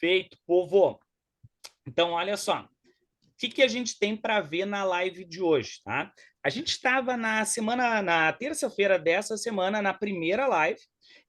Perfeito, povo. Então, olha só. O que a gente tem para ver na live de hoje, tá? A gente estava na terça-feira dessa semana, na primeira live,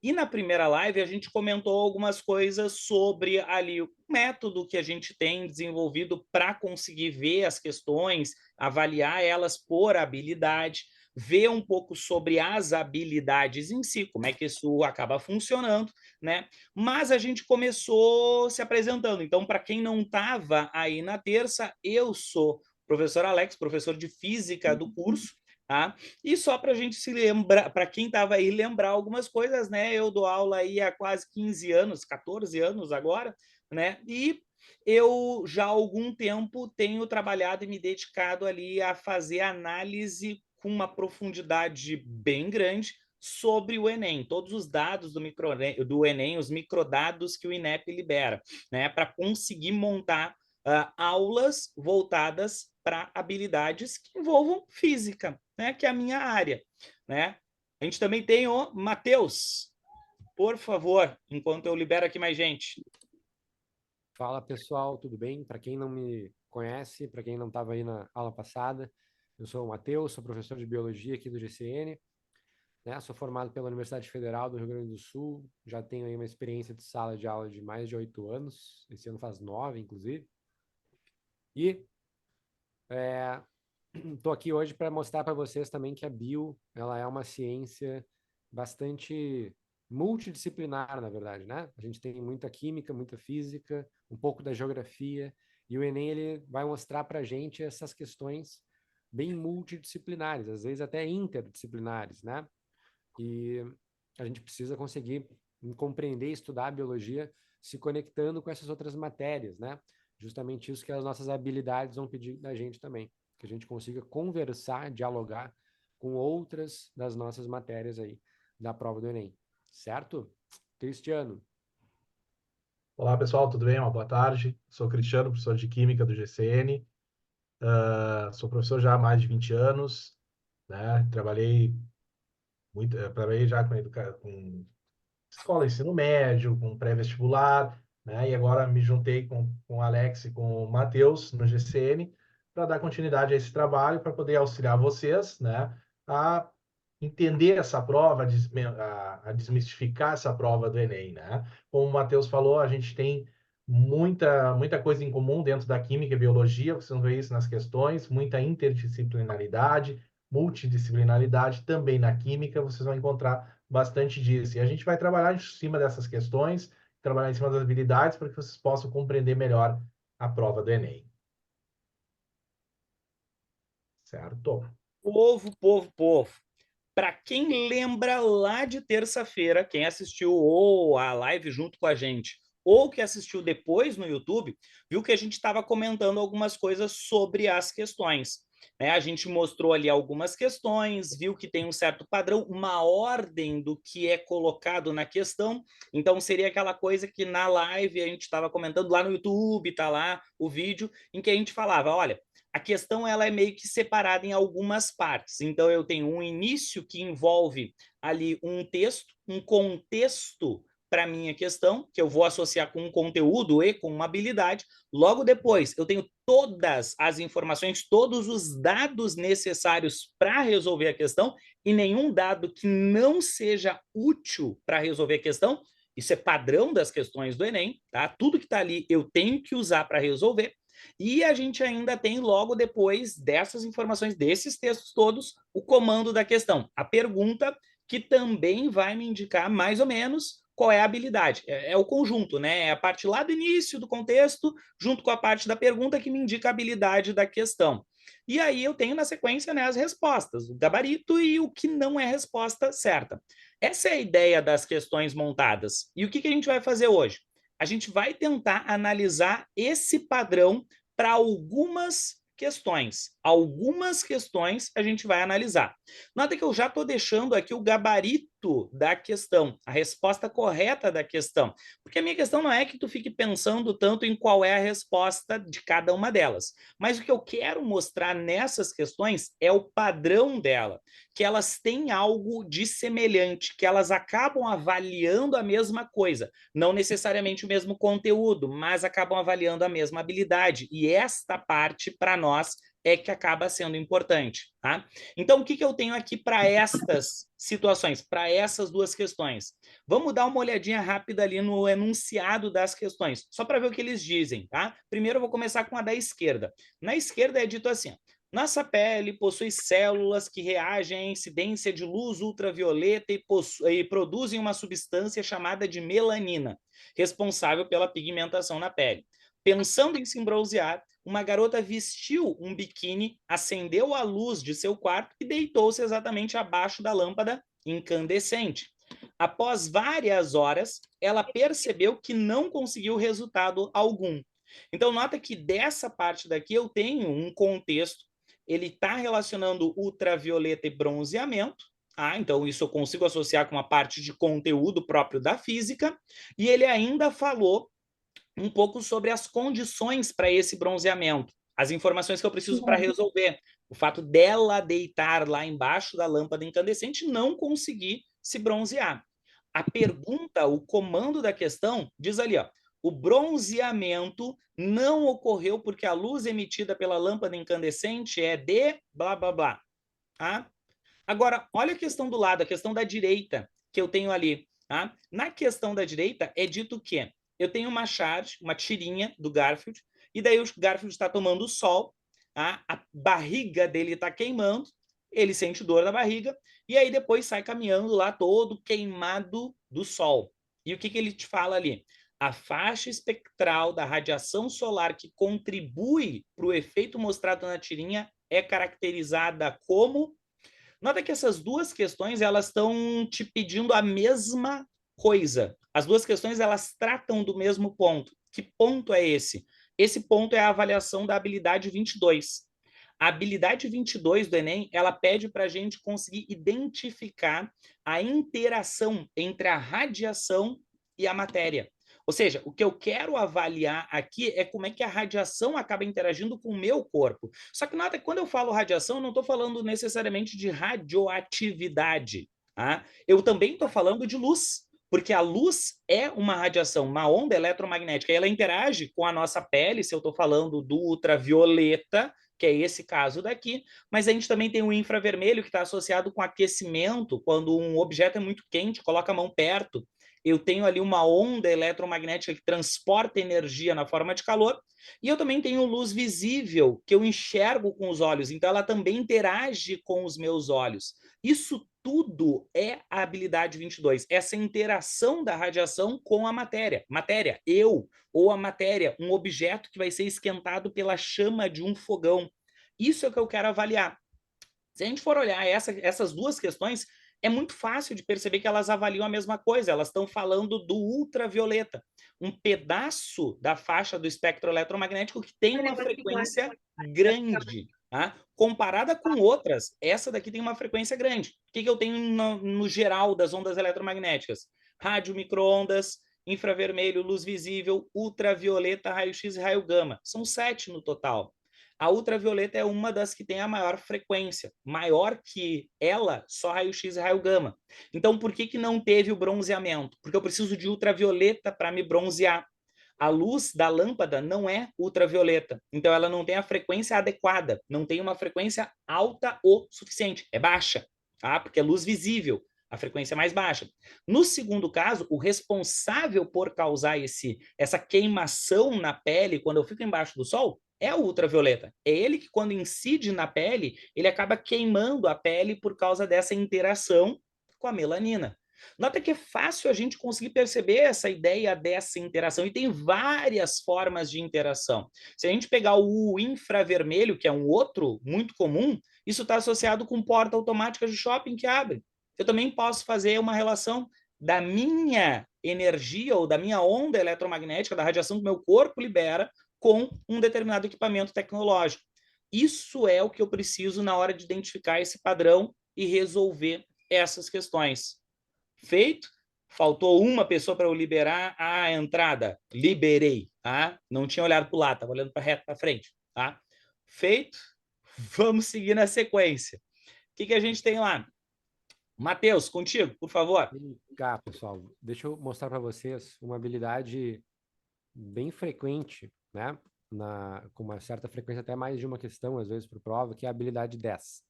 e na primeira live a gente comentou algumas coisas sobre ali o método que a gente tem desenvolvido para conseguir ver as questões, avaliar elas por habilidade, ver um pouco sobre as habilidades em si, como é que isso acaba funcionando, né? Mas a gente começou se apresentando. Então, para quem não estava aí na terça, eu sou o professor Alex, professor de física do curso, tá? E só para a gente se lembrar, para quem estava aí lembrar algumas coisas, né? Eu dou aula aí há quase 15 anos, 14 anos agora, né? E eu já há algum tempo tenho trabalhado e me dedicado ali a fazer análise com uma profundidade bem grande sobre o Enem, todos os dados do Enem, os microdados que o INEP libera, né, para conseguir montar aulas voltadas para habilidades que envolvam física, né, que é a minha área, né? A gente também tem o Matheus, por favor, enquanto eu libero aqui mais gente. Fala pessoal, tudo bem? Para quem não me conhece, para quem não estava aí na aula passada, eu sou o Matheus, sou professor de biologia aqui do GCN, né? Sou formado pela Universidade Federal do Rio Grande do Sul, já tenho aí uma experiência de sala de aula de mais de 8 anos, esse ano faz 9, inclusive, e estou aqui hoje para mostrar para vocês também que a bio, ela é uma ciência bastante multidisciplinar, na verdade, né? A gente tem muita química, muita física, um pouco da geografia, e o Enem ele vai mostrar para a gente essas questões bem multidisciplinares, às vezes até interdisciplinares, né? E a gente precisa conseguir compreender e estudar a biologia se conectando com essas outras matérias, né? Justamente isso que as nossas habilidades vão pedir da gente também, que a gente consiga conversar, dialogar com outras das nossas matérias aí da prova do Enem, certo? Cristiano. Olá, pessoal, tudo bem? Uma boa tarde. Sou Cristiano, professor de Química do GCN. Sou professor já há mais de 20 anos, né? Trabalhei já com escola de ensino médio, com pré-vestibular, né? E agora me juntei com o Alex e com o Matheus no GCN para dar continuidade a esse trabalho, para poder auxiliar vocês, né? A entender essa prova, a desmistificar essa prova do Enem, né? Como o Matheus falou, a gente tem muita coisa em comum dentro da química e biologia, vocês vão ver isso nas questões, muita interdisciplinaridade, multidisciplinaridade também na química, vocês vão encontrar bastante disso. E a gente vai trabalhar em cima dessas questões, trabalhar em cima das habilidades para que vocês possam compreender melhor a prova do Enem. Certo? Povo. Para quem lembra lá de terça-feira, quem assistiu ou a live junto com a gente, ou que assistiu depois no YouTube, viu que a gente estava comentando algumas coisas sobre as questões. Né? A gente mostrou ali algumas questões, viu que tem um certo padrão, uma ordem do que é colocado na questão. Então, seria aquela coisa que na live a gente estava comentando lá no YouTube, tá lá o vídeo, em que a gente falava: olha, a questão ela é meio que separada em algumas partes. Então, eu tenho um início que envolve ali um texto, um contexto para a minha questão, que eu vou associar com um conteúdo e com uma habilidade. Logo depois, eu tenho todas as informações, todos os dados necessários para resolver a questão e nenhum dado que não seja útil para resolver a questão. Isso é padrão das questões do Enem, tá? Tudo que está ali eu tenho que usar para resolver. E a gente ainda tem, logo depois dessas informações, desses textos todos, o comando da questão. A pergunta, que também vai me indicar mais ou menos qual é a habilidade. É o conjunto, né? É a parte lá do início do contexto, junto com a parte da pergunta que me indica a habilidade da questão. E aí eu tenho na sequência, né, as respostas, o gabarito e o que não é resposta certa. Essa é a ideia das questões montadas. E o que a gente vai fazer hoje? A gente vai tentar analisar esse padrão para algumas questões. Algumas questões a gente vai analisar. Nota que eu já estou deixando aqui o gabarito ponto da questão, a resposta correta da questão. Porque a minha questão não é que tu fique pensando tanto em qual é a resposta de cada uma delas, mas o que eu quero mostrar nessas questões é o padrão dela, que elas têm algo de semelhante, que elas acabam avaliando a mesma coisa, não necessariamente o mesmo conteúdo, mas acabam avaliando a mesma habilidade. E esta parte, para nós, é que acaba sendo importante, tá? Então, o que eu tenho aqui para estas situações, para essas duas questões? Vamos dar uma olhadinha rápida ali no enunciado das questões, só para ver o que eles dizem, tá? Primeiro eu vou começar com a da esquerda. Na esquerda é dito assim: nossa pele possui células que reagem à incidência de luz ultravioleta e produzem uma substância chamada de melanina, responsável pela pigmentação na pele. Pensando em se bronzear, uma garota vestiu um biquíni, acendeu a luz de seu quarto e deitou-se exatamente abaixo da lâmpada incandescente. Após várias horas, ela percebeu que não conseguiu resultado algum. Então, nota que dessa parte daqui eu tenho um contexto. Ele está relacionando ultravioleta e bronzeamento. Então, isso eu consigo associar com uma parte de conteúdo próprio da física. E ele ainda falou um pouco sobre as condições para esse bronzeamento, as informações que eu preciso para resolver. O fato dela deitar lá embaixo da lâmpada incandescente e não conseguir se bronzear. A pergunta, o comando da questão, diz ali, ó, o bronzeamento não ocorreu porque a luz emitida pela lâmpada incandescente é de blá, blá, blá. Tá? Agora, olha a questão do lado, a questão da direita que eu tenho ali. Tá? Na questão da direita é dito que eu tenho uma charge, uma tirinha do Garfield, e daí o Garfield está tomando sol, tá? A barriga dele está queimando, ele sente dor na barriga, e aí depois sai caminhando lá todo queimado do sol. E o que ele te fala ali? A faixa espectral da radiação solar que contribui para o efeito mostrado na tirinha é caracterizada como... Nota que essas duas questões elas estão te pedindo a mesma coisa. As duas questões elas tratam do mesmo ponto. Que ponto é esse? Esse ponto é a avaliação da habilidade 22. A habilidade 22 do Enem, ela pede para a gente conseguir identificar a interação entre a radiação e a matéria. Ou seja, o que eu quero avaliar aqui é como é que a radiação acaba interagindo com o meu corpo. Só que nota que quando eu falo radiação, eu não estou falando necessariamente de radioatividade. Tá? Eu também estou falando de luz, porque a luz é uma radiação, uma onda eletromagnética, e ela interage com a nossa pele, se eu estou falando do ultravioleta, que é esse caso daqui, mas a gente também tem o infravermelho que está associado com aquecimento, quando um objeto é muito quente, coloca a mão perto, eu tenho ali uma onda eletromagnética que transporta energia na forma de calor, e eu também tenho luz visível, que eu enxergo com os olhos, então ela também interage com os meus olhos. Isso tudo é a habilidade 22, essa interação da radiação com a matéria. Matéria, eu, ou a matéria, um objeto que vai ser esquentado pela chama de um fogão. Isso é o que eu quero avaliar. Se a gente for olhar essas duas questões, é muito fácil de perceber que elas avaliam a mesma coisa, elas estão falando do ultravioleta, um pedaço da faixa do espectro eletromagnético que tem uma frequência grande. Tá? Comparada com outras, essa daqui tem uma frequência grande. O que eu tenho no geral das ondas eletromagnéticas? Rádio, micro-ondas, infravermelho, luz visível, ultravioleta, raio-x e raio gama. São 7 no total. A ultravioleta é uma das que tem a maior frequência, maior que ela, só raio-x e raio gama. Então, por que não teve o bronzeamento? Porque eu preciso de ultravioleta para me bronzear. A luz da lâmpada não é ultravioleta, então ela não tem a frequência adequada, não tem uma frequência alta o suficiente, é baixa, tá? Porque é luz visível, a frequência é mais baixa. No segundo caso, o responsável por causar essa queimação na pele quando eu fico embaixo do sol é o ultravioleta. É ele que, quando incide na pele, ele acaba queimando a pele por causa dessa interação com a melanina. Nota que é fácil a gente conseguir perceber essa ideia dessa interação, e tem várias formas de interação. Se a gente pegar o infravermelho, que é um outro muito comum, isso está associado com porta automática de shopping que abre. Eu também posso fazer uma relação da minha energia ou da minha onda eletromagnética, da radiação que meu corpo libera, com um determinado equipamento tecnológico. Isso é o que eu preciso na hora de identificar esse padrão e resolver essas questões. Feito. Faltou uma pessoa para eu liberar a entrada. Liberei, tá? Não tinha olhado para o lado, estava olhando para reto, para frente, tá? Feito. Vamos seguir na sequência. O que a gente tem lá? Matheus, contigo, por favor. Vem cá, pessoal, deixa eu mostrar para vocês uma habilidade bem frequente, né? Com uma certa frequência, até mais de uma questão, às vezes, por prova, que é a habilidade 10.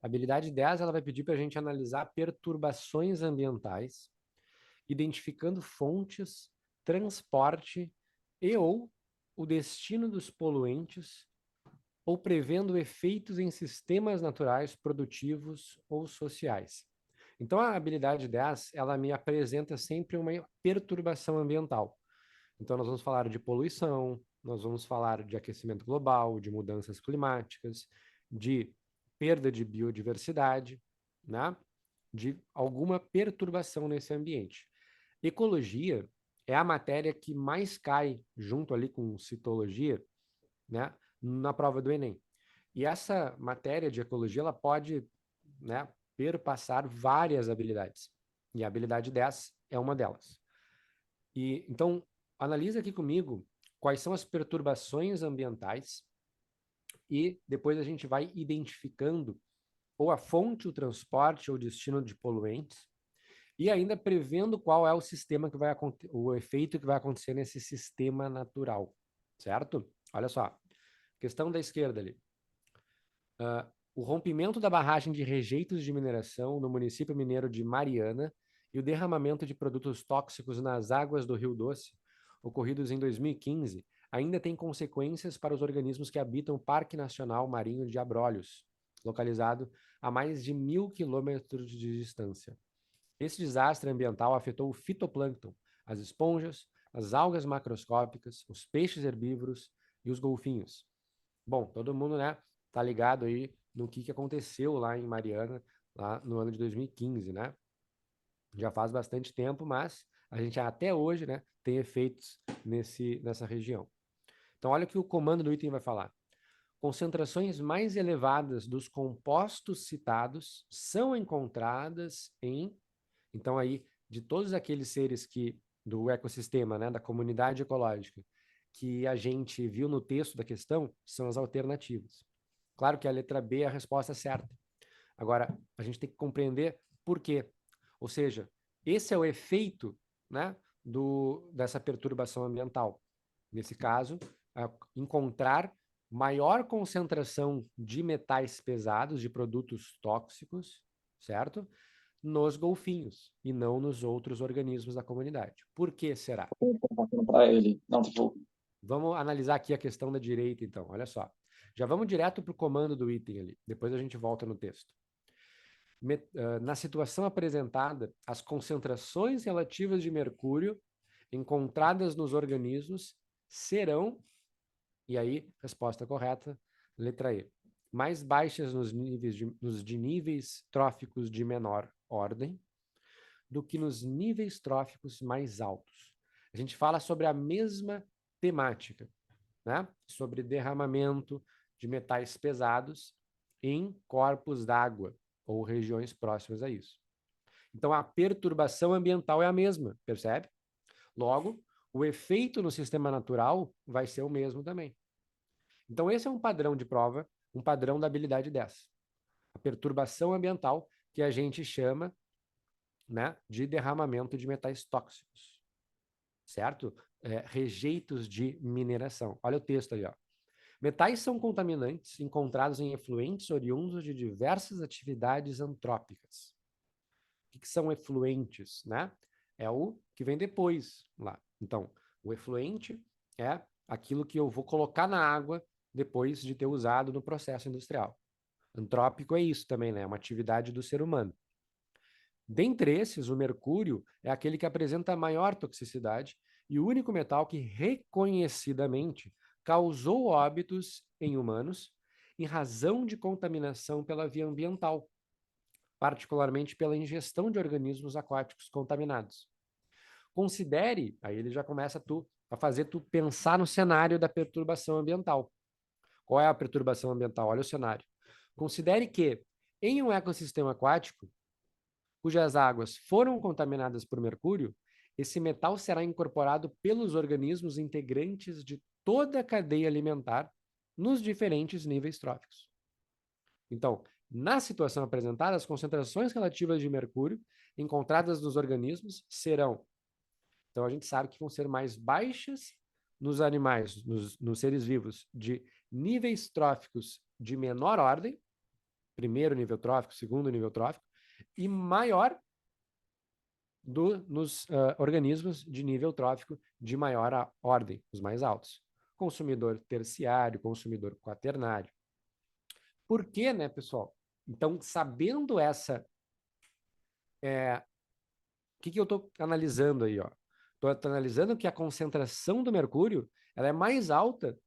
A habilidade 10, ela vai pedir para a gente analisar perturbações ambientais, identificando fontes, transporte e ou o destino dos poluentes, ou prevendo efeitos em sistemas naturais, produtivos ou sociais. Então, a habilidade 10, ela me apresenta sempre uma perturbação ambiental. Então, nós vamos falar de poluição, nós vamos falar de aquecimento global, de mudanças climáticas, de perda de biodiversidade, né? De alguma perturbação nesse ambiente. Ecologia é a matéria que mais cai junto ali com citologia, né? Na prova do Enem. E essa matéria de ecologia, ela pode, né, perpassar várias habilidades. E a habilidade 10 é uma delas. E então, analisa aqui comigo quais são as perturbações ambientais e depois a gente vai identificando ou a fonte, o transporte ou o destino de poluentes e ainda prevendo qual é o sistema que vai o efeito que vai acontecer nesse sistema natural, certo? Olha só, questão da esquerda ali. O rompimento da barragem de rejeitos de mineração no município mineiro de Mariana e o derramamento de produtos tóxicos nas águas do Rio Doce, ocorridos em 2015, ainda tem consequências para os organismos que habitam o Parque Nacional Marinho de Abrolhos, localizado a mais de 1.000 quilômetros de distância. Esse desastre ambiental afetou o fitoplâncton, as esponjas, as algas macroscópicas, os peixes herbívoros e os golfinhos. Bom, todo mundo, né, tá ligado aí no que aconteceu lá em Mariana, lá no ano de 2015, né? Já faz bastante tempo, mas a gente até hoje, né, tem efeitos nessa região. Então, olha o que o comando do item vai falar. Concentrações mais elevadas dos compostos citados são encontradas em... Então, aí, de todos aqueles seres do ecossistema, né, da comunidade ecológica, que a gente viu no texto da questão, são as alternativas. Claro que a letra B é a resposta certa. Agora, a gente tem que compreender por quê. Ou seja, esse é o efeito, né, dessa perturbação ambiental. Nesse caso, encontrar maior concentração de metais pesados, de produtos tóxicos, certo? Nos golfinhos e não nos outros organismos da comunidade. Por que será? Para ele. Não, Vamos analisar aqui a questão da direita, então. Olha só. Já vamos direto para o comando do item ali. Depois a gente volta no texto. Na situação apresentada, as concentrações relativas de mercúrio encontradas nos organismos serão, e aí, resposta correta, letra E, mais baixas nos níveis tróficos de menor ordem do que nos níveis tróficos mais altos. A gente fala sobre a mesma temática, né? Sobre derramamento de metais pesados em corpos d'água ou regiões próximas a isso. Então, a perturbação ambiental é a mesma, percebe? Logo, o efeito no sistema natural vai ser o mesmo também. Então, esse é um padrão de prova, um padrão da habilidade 10. A perturbação ambiental que a gente chama, né, de derramamento de metais tóxicos, certo? Rejeitos de mineração. Olha o texto ali, ó. Metais são contaminantes encontrados em efluentes oriundos de diversas atividades antrópicas. O que são efluentes, né? É o que vem depois lá. Então, o efluente é aquilo que eu vou colocar na água depois de ter usado no processo industrial. Antrópico é isso também, né? É uma atividade do ser humano. Dentre esses, o mercúrio é aquele que apresenta maior toxicidade e o único metal que reconhecidamente causou óbitos em humanos em razão de contaminação pela via ambiental, particularmente pela ingestão de organismos aquáticos contaminados. Considere, aí ele já começa a fazer tu pensar no cenário da perturbação ambiental. Qual é a perturbação ambiental? Olha o cenário. Considere que, em um ecossistema aquático, cujas águas foram contaminadas por mercúrio, esse metal será incorporado pelos organismos integrantes de toda a cadeia alimentar nos diferentes níveis tróficos. Então, na situação apresentada, as concentrações relativas de mercúrio encontradas nos organismos serão, então a gente sabe que vão ser mais baixas nos animais, nos seres vivos, de níveis tróficos de menor ordem, primeiro nível trófico, segundo nível trófico, e maior nos organismos de nível trófico de maior ordem, os mais altos. Consumidor terciário, consumidor quaternário. Por quê, né, pessoal? Então, sabendo essa... O que eu estou analisando aí? Estou analisando que a concentração do mercúrio ela é mais alta,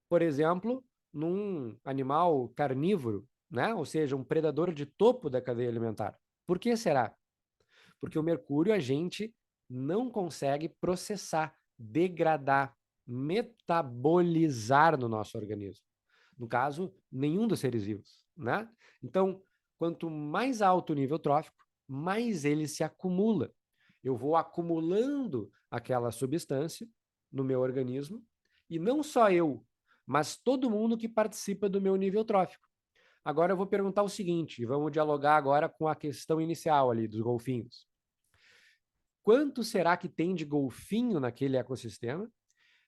por exemplo, num animal carnívoro, né? Ou seja, um predador de topo da cadeia alimentar. Por que será? Porque o mercúrio a gente não consegue processar, degradar, metabolizar no nosso organismo. No caso, nenhum dos seres vivos, né? Então, quanto mais alto o nível trófico, mais ele se acumula. Eu vou acumulando aquela substância no meu organismo, e não só eu, mas todo mundo que participa do meu nível trófico. Agora eu vou perguntar o seguinte, vamos dialogar agora com a questão inicial ali dos golfinhos. Quanto será que tem de golfinho naquele ecossistema?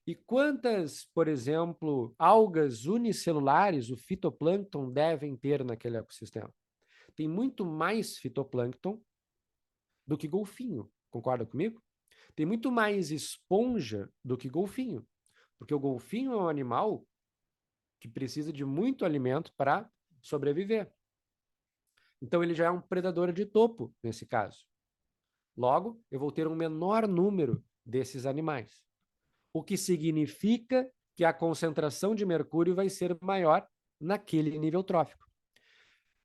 E quantas, por exemplo, algas unicelulares, o fitoplâncton, devem ter naquele ecossistema? Tem muito mais fitoplâncton do que golfinho, concorda comigo? Tem muito mais esponja do que golfinho, porque o golfinho é um animal que precisa de muito alimento para sobreviver. Então ele já é um predador de topo, nesse caso. Logo, eu vou ter um menor número desses animais, o que significa que a concentração de mercúrio vai ser maior naquele nível trófico.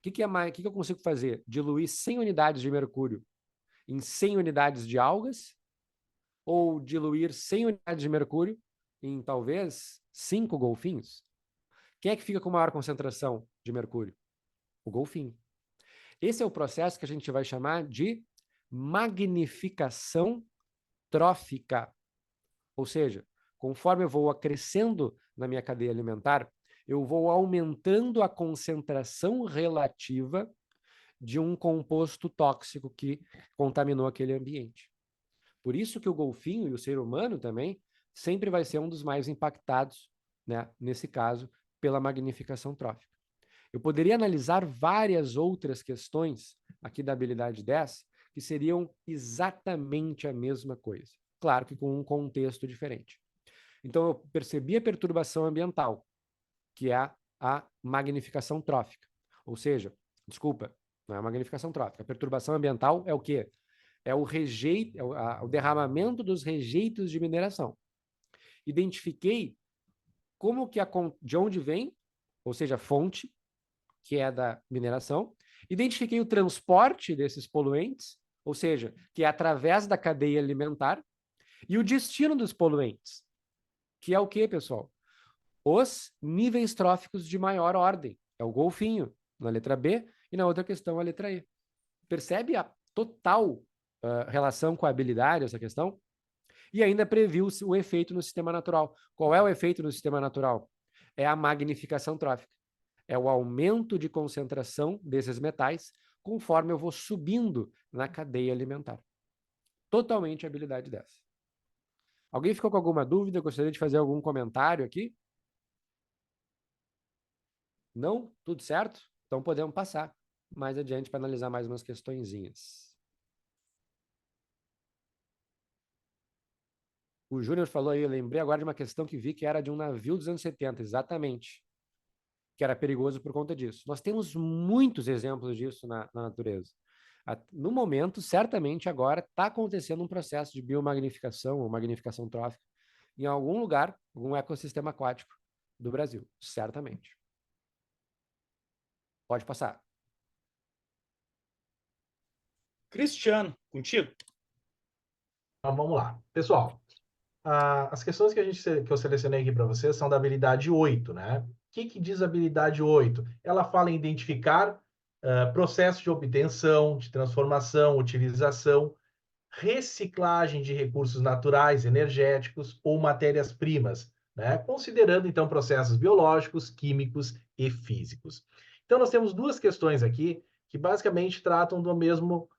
O que eu consigo fazer? Diluir 100 unidades de mercúrio em 100 unidades de algas, ou diluir 100 unidades de mercúrio em talvez 5 golfinhos? Quem é que fica com maior concentração de mercúrio? O golfinho. Esse é o processo que a gente vai chamar de magnificação trófica. Ou seja, conforme eu vou acrescendo na minha cadeia alimentar, eu vou aumentando a concentração relativa de um composto tóxico que contaminou aquele ambiente. Por isso que o golfinho e o ser humano também sempre vai ser um dos mais impactados, né, nesse caso, pela magnificação trófica. Eu poderia analisar várias outras questões aqui da habilidade 10 que seriam exatamente a mesma coisa. Claro que com um contexto diferente. Então, eu percebi a perturbação ambiental, que é a magnificação trófica. Ou seja, desculpa, não é a magnificação trófica. A perturbação ambiental é o quê? É o rejeito, o derramamento dos rejeitos de mineração. Identifiquei de onde vem, ou seja, a fonte, que é da mineração. Identifiquei o transporte desses poluentes, ou seja, que é através da cadeia alimentar, e o destino dos poluentes, que é o quê, pessoal? Os níveis tróficos de maior ordem. É o golfinho, na letra B, e na outra questão, a letra E. Percebe a total relação com a habilidade, essa questão? E ainda previu o efeito no sistema natural. Qual é o efeito no sistema natural? É a magnificação trófica. É o aumento de concentração desses metais conforme eu vou subindo na cadeia alimentar. Totalmente habilidade dessa. Alguém ficou com alguma dúvida? Gostaria de fazer algum comentário aqui? Não? Tudo certo? Então podemos passar mais adiante para analisar mais umas questõezinhas. O Júnior falou aí, eu lembrei agora de uma questão que vi que era de um navio dos anos 70, exatamente. Que era perigoso por conta disso. Nós temos muitos exemplos disso na natureza. No momento, certamente agora está acontecendo um processo de biomagnificação ou magnificação trófica em algum lugar, algum ecossistema aquático do Brasil, certamente. Pode passar. Cristiano, contigo. Então vamos lá. Pessoal, as questões que eu selecionei aqui para vocês são da habilidade 8, né? O que diz a habilidade 8? Ela fala em identificar processo de obtenção, de transformação, utilização, reciclagem de recursos naturais, energéticos ou matérias-primas, né? Considerando, então, processos biológicos, químicos e físicos. Então, nós temos duas questões aqui que basicamente tratam do mesmo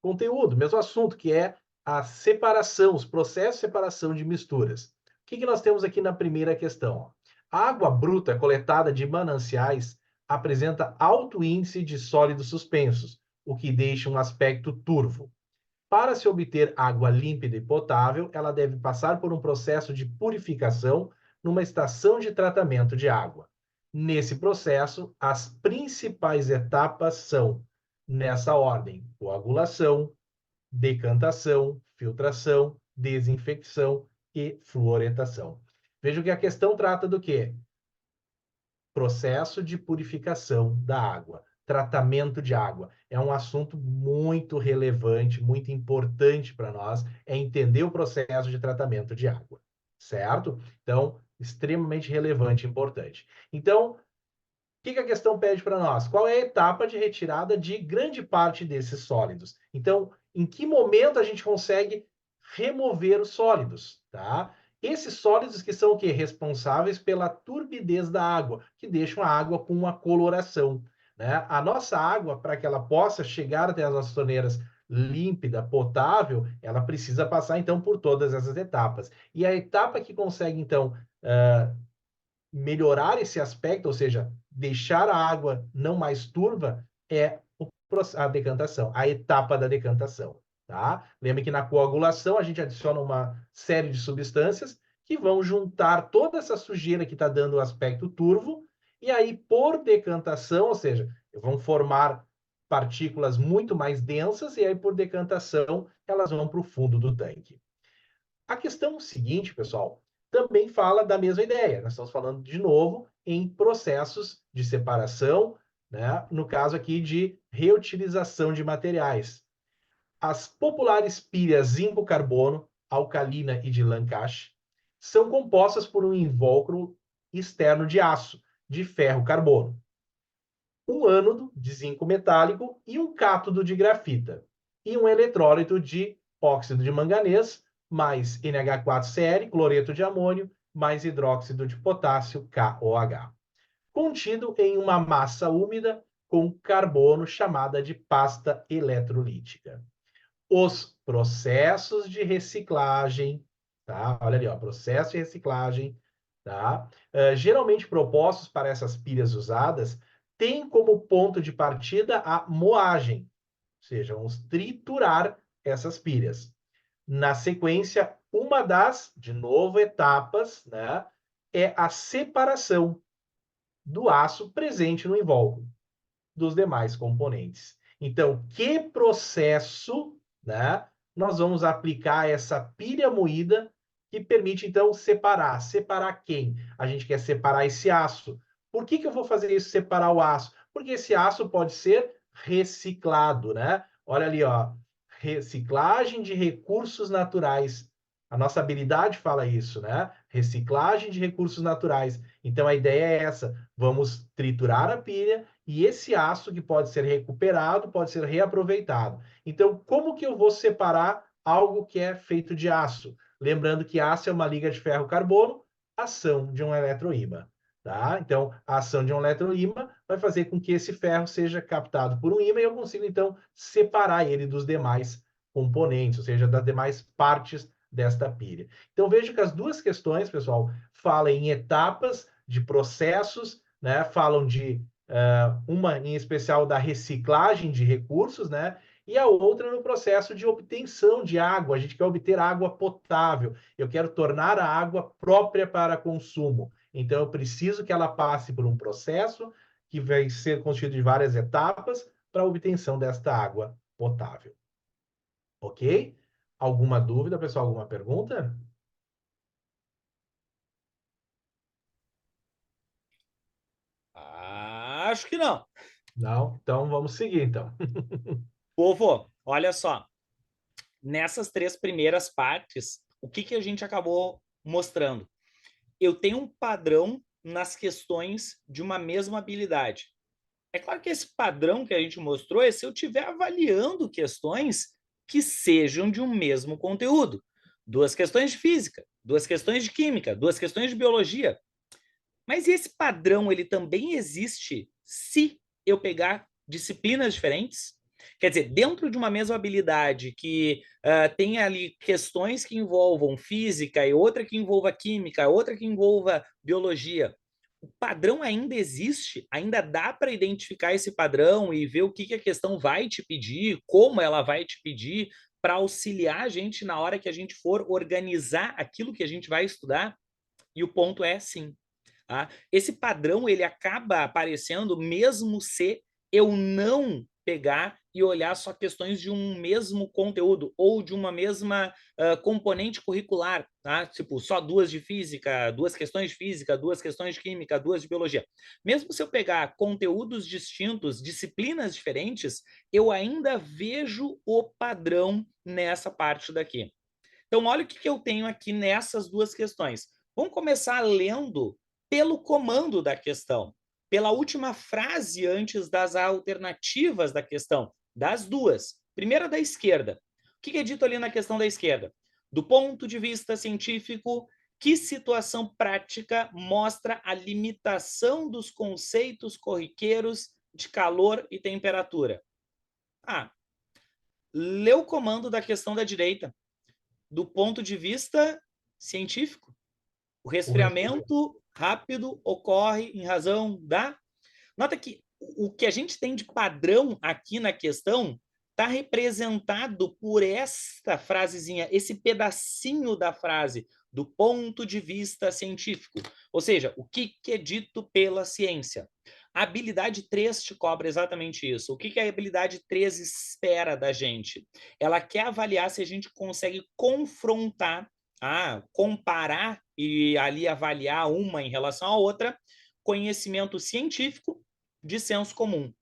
conteúdo, do mesmo assunto, que é a separação, os processos de separação de misturas. O que nós temos aqui na primeira questão? A água bruta coletada de mananciais apresenta alto índice de sólidos suspensos, o que deixa um aspecto turvo. Para se obter água límpida e potável, ela deve passar por um processo de purificação numa estação de tratamento de água. Nesse processo, as principais etapas são, nessa ordem, coagulação, decantação, filtração, desinfecção e fluoretação. Veja que a questão trata do quê? Processo de purificação da água, tratamento de água. É um assunto muito relevante, muito importante para nós, é entender o processo de tratamento de água, certo? Então, extremamente relevante e importante. Então, o que a questão pede para nós? Qual é a etapa de retirada de grande parte desses sólidos? Então, em que momento a gente consegue remover os sólidos, tá? Esses sólidos que são o quê? Responsáveis pela turbidez da água, que deixam a água com uma coloração, né? A nossa água, para que ela possa chegar até as nossas torneiras límpida, potável, ela precisa passar, então, por todas essas etapas. E a etapa que consegue, então, melhorar esse aspecto, ou seja, deixar a água não mais turva, é a decantação, a etapa da decantação. Tá? Lembre que na coagulação a gente adiciona uma série de substâncias que vão juntar toda essa sujeira que está dando o aspecto turvo, e aí, por decantação, ou seja, vão formar partículas muito mais densas, e aí, por decantação, elas vão para o fundo do tanque. A questão seguinte, pessoal, também fala da mesma ideia. Nós estamos falando, de novo, em processos de separação, né? No caso aqui de reutilização de materiais. As populares pilhas zinco-carbono, alcalina e de Lancashire são compostas por um invólucro externo de aço, de ferro-carbono, um ânodo de zinco metálico e um cátodo de grafita, e um eletrólito de óxido de manganês, mais NH4Cl, cloreto de amônio, mais hidróxido de potássio, KOH, contido em uma massa úmida com carbono chamada de pasta eletrolítica. Os processos de reciclagem, tá? Olha ali, ó, processo de reciclagem, tá? Geralmente propostos para essas pilhas usadas, têm como ponto de partida a moagem, ou seja, vamos triturar essas pilhas. Na sequência, uma das, de novo, etapas, né, é a separação do aço presente no invólucro dos demais componentes. Então, que processo, né, nós vamos aplicar essa pilha moída que permite, então, separar? Separar quem? A gente quer separar esse aço. Por que eu vou fazer isso, separar o aço? Porque esse aço pode ser reciclado, né? Olha ali, ó, reciclagem de recursos naturais. A nossa habilidade fala isso, né? Reciclagem de recursos naturais. Então, a ideia é essa. Vamos triturar a pilha e esse aço que pode ser recuperado, pode ser reaproveitado. Então, como que eu vou separar algo que é feito de aço? Lembrando que aço é uma liga de ferro-carbono, ação de um eletroímã. Tá? Então, a ação de um eletroímã vai fazer com que esse ferro seja captado por um ímã e eu consigo, então, separar ele dos demais componentes, ou seja, das demais partes desta pilha. Então, veja que as duas questões, pessoal, falam em etapas de processos, né? Falam de uma em especial da reciclagem de recursos, né? E a outra no processo de obtenção de água. A gente quer obter água potável. Eu quero tornar a água própria para consumo. Então, eu preciso que ela passe por um processo que vai ser constituído de várias etapas para a obtenção desta água potável. Ok? Alguma dúvida, pessoal? Alguma pergunta? Acho que não. Não? Então, vamos seguir, então. Povo, olha só. Nessas três primeiras partes, o que a gente acabou mostrando? Eu tenho um padrão nas questões de uma mesma habilidade. É claro que esse padrão que a gente mostrou é se eu estiver avaliando questões que sejam de um mesmo conteúdo. 2 questões de física, 2 questões de química, 2 questões de biologia. Mas esse padrão, ele também existe se eu pegar disciplinas diferentes? Quer dizer, dentro de uma mesma habilidade que tem ali questões que envolvam física e outra que envolva química, outra que envolva biologia, o padrão ainda existe? Ainda dá para identificar esse padrão e ver o que a questão vai te pedir, como ela vai te pedir, para auxiliar a gente na hora que a gente for organizar aquilo que a gente vai estudar? E o ponto é sim. Tá? Esse padrão ele acaba aparecendo mesmo se eu não pegar e olhar só questões de um mesmo conteúdo ou de uma mesma componente curricular, tá? Tipo, só 2 de física, 2 questões de física, 2 questões de química, 2 de biologia. Mesmo se eu pegar conteúdos distintos, disciplinas diferentes, eu ainda vejo o padrão nessa parte daqui. Então, olha o que eu tenho aqui nessas 2 questões. Vamos começar lendo pelo comando da questão, pela última frase antes das alternativas da questão, das 2. Primeira da esquerda. O que é dito ali na questão da esquerda? Do ponto de vista científico, que situação prática mostra a limitação dos conceitos corriqueiros de calor e temperatura? Lê o comando da questão da direita. Do ponto de vista científico, o resfriamento rápido ocorre em razão da... Nota que o que a gente tem de padrão aqui na questão está representado por esta frasezinha, esse pedacinho da frase, do ponto de vista científico. Ou seja, o que é dito pela ciência. A habilidade 3 te cobra exatamente isso. O que a habilidade 3 espera da gente? Ela quer avaliar se a gente consegue confrontar, comparar e ali avaliar uma em relação à outra, conhecimento científico de senso comum.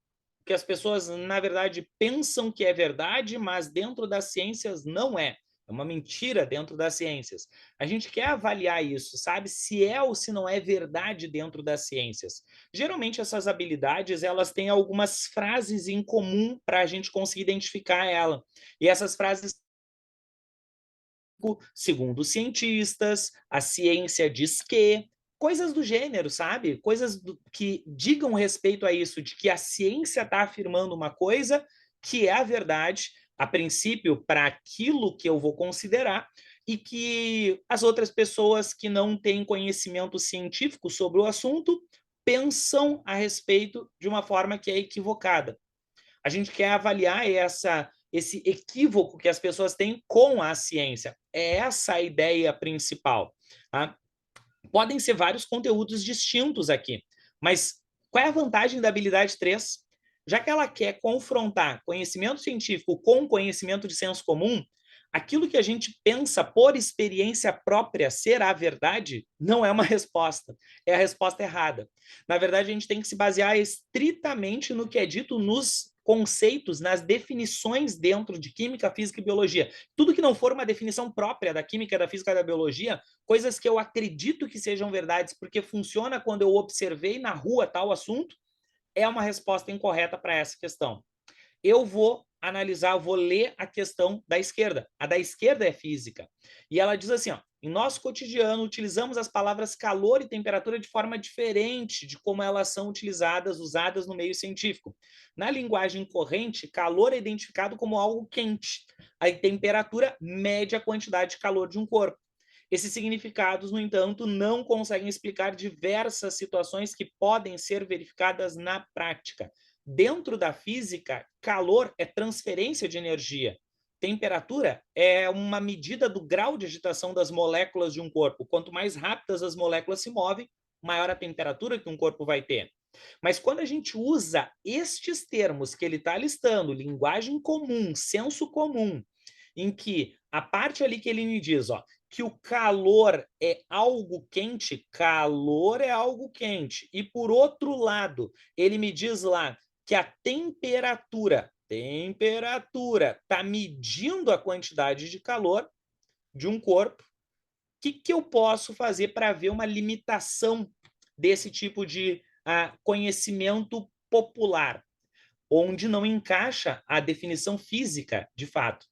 Que as pessoas, na verdade, pensam que é verdade, mas dentro das ciências não é. É uma mentira dentro das ciências. A gente quer avaliar isso, sabe? Se é ou se não é verdade dentro das ciências. Geralmente, essas habilidades, elas têm algumas frases em comum para a gente conseguir identificar ela. E essas frases, segundo os cientistas, a ciência diz que, coisas do gênero, sabe? Coisas que digam respeito a isso, de que a ciência está afirmando uma coisa que é a verdade, a princípio, para aquilo que eu vou considerar, e que as outras pessoas que não têm conhecimento científico sobre o assunto pensam a respeito de uma forma que é equivocada. A gente quer avaliar esse equívoco que as pessoas têm com a ciência. É essa a ideia principal. Tá? Podem ser vários conteúdos distintos aqui, mas qual é a vantagem da habilidade 3? Já que ela quer confrontar conhecimento científico com conhecimento de senso comum, aquilo que a gente pensa por experiência própria ser a verdade não é uma resposta, é a resposta errada. Na verdade, a gente tem que se basear estritamente no que é dito nos conceitos, nas definições dentro de química, física e biologia. Tudo que não for uma definição própria da química, da física e da biologia, coisas que eu acredito que sejam verdades, porque funciona quando eu observei na rua tal assunto, é uma resposta incorreta para essa questão. Eu vou analisar, vou ler a questão da esquerda. A da esquerda é física. E ela diz assim, ó, em nosso cotidiano, utilizamos as palavras calor e temperatura de forma diferente de como elas são utilizadas, usadas no meio científico. Na linguagem corrente, calor é identificado como algo quente. A temperatura mede a quantidade de calor de um corpo. Esses significados, no entanto, não conseguem explicar diversas situações que podem ser verificadas na prática. Dentro da física, calor é transferência de energia. Temperatura é uma medida do grau de agitação das moléculas de um corpo. Quanto mais rápidas as moléculas se movem, maior a temperatura que um corpo vai ter. Mas quando a gente usa estes termos que ele está listando, linguagem comum, senso comum, em que a parte ali que ele me diz, ó, que o calor é algo quente, calor é algo quente. E por outro lado, ele me diz lá que a temperatura está medindo a quantidade de calor de um corpo. O que eu posso fazer para ver uma limitação desse tipo de conhecimento popular, onde não encaixa a definição física, de fato.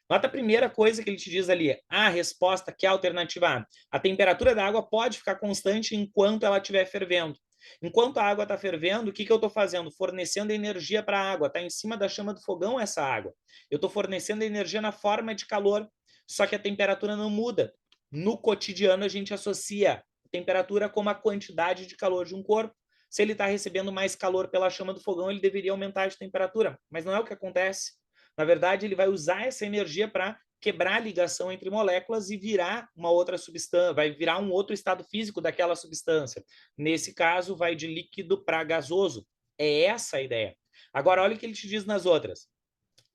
Nota a primeira coisa que ele te diz ali, a resposta, que é a alternativa A. A temperatura da água pode ficar constante enquanto ela estiver fervendo. Enquanto a água está fervendo, o que eu estou fazendo? Fornecendo energia para a água. Está em cima da chama do fogão essa água. Eu estou fornecendo energia na forma de calor, só que a temperatura não muda. No cotidiano, a gente associa a temperatura como a quantidade de calor de um corpo. Se ele está recebendo mais calor pela chama do fogão, ele deveria aumentar de temperatura, mas não é o que acontece. Na verdade, ele vai usar essa energia para quebrar a ligação entre moléculas e virar uma outra substância, vai virar um outro estado físico daquela substância. Nesse caso, vai de líquido para gasoso. É essa a ideia. Agora, olha o que ele te diz nas outras.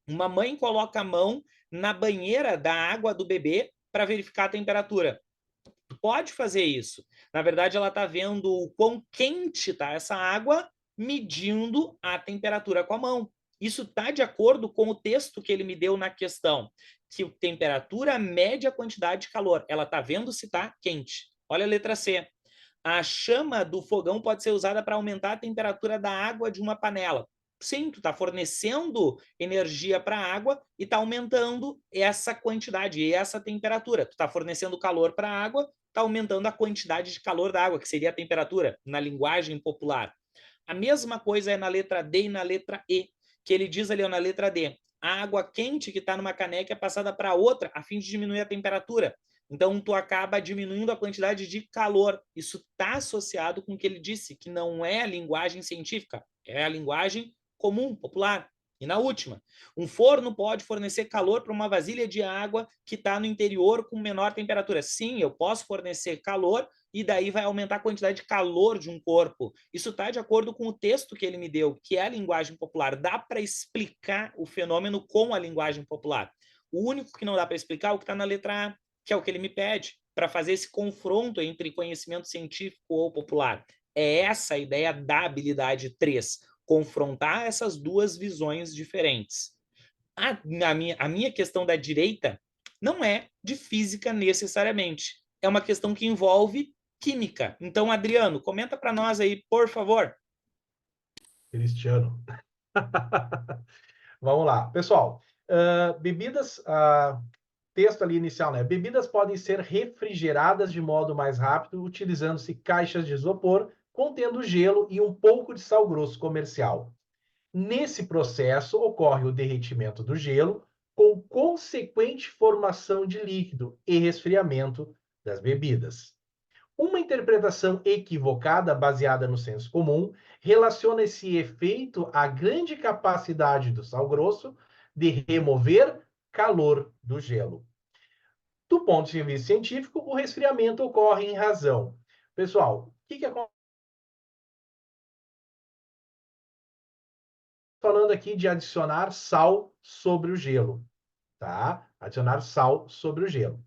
Uma mãe coloca a mão na banheira da água do bebê para verificar a temperatura. Pode fazer isso. Na verdade, ela está vendo o quão quente está essa água, medindo a temperatura com a mão. Isso está de acordo com o texto que ele me deu na questão, que a temperatura mede a quantidade de calor. Ela está vendo se está quente. Olha a letra C. A chama do fogão pode ser usada para aumentar a temperatura da água de uma panela. Sim, tu está fornecendo energia para a água e está aumentando essa quantidade e essa temperatura. Tu está fornecendo calor para a água, está aumentando a quantidade de calor da água, que seria a temperatura, na linguagem popular. A mesma coisa é na letra D e na letra E, que ele diz ali na letra D, a água quente que está numa caneca é passada para outra a fim de diminuir a temperatura. Então, tu acaba diminuindo a quantidade de calor. Isso está associado com o que ele disse, que não é a linguagem científica, é a linguagem comum, popular. E na última, um forno pode fornecer calor para uma vasilha de água que está no interior com menor temperatura. Sim, eu posso fornecer calor e daí vai aumentar a quantidade de calor de um corpo. Isso está de acordo com o texto que ele me deu, que é a linguagem popular. Dá para explicar o fenômeno com a linguagem popular. O único que não dá para explicar é o que está na letra A, que é o que ele me pede, para fazer esse confronto entre conhecimento científico ou popular. É essa a ideia da habilidade 3, confrontar essas duas visões diferentes. A minha questão da direita não é de física necessariamente, é uma questão que envolve química. Então, Adriano, comenta para nós aí, por favor. Cristiano. Vamos lá. Pessoal, bebidas, texto ali inicial, né? Bebidas podem ser refrigeradas de modo mais rápido utilizando-se caixas de isopor contendo gelo e um pouco de sal grosso comercial. Nesse processo ocorre o derretimento do gelo com consequente formação de líquido e resfriamento das bebidas. Uma interpretação equivocada, baseada no senso comum, relaciona esse efeito à grande capacidade do sal grosso de remover calor do gelo. Do ponto de vista científico, o resfriamento ocorre em razão. Pessoal, o que acontece? Falando aqui de adicionar sal sobre o gelo, tá? Adicionar sal sobre o gelo.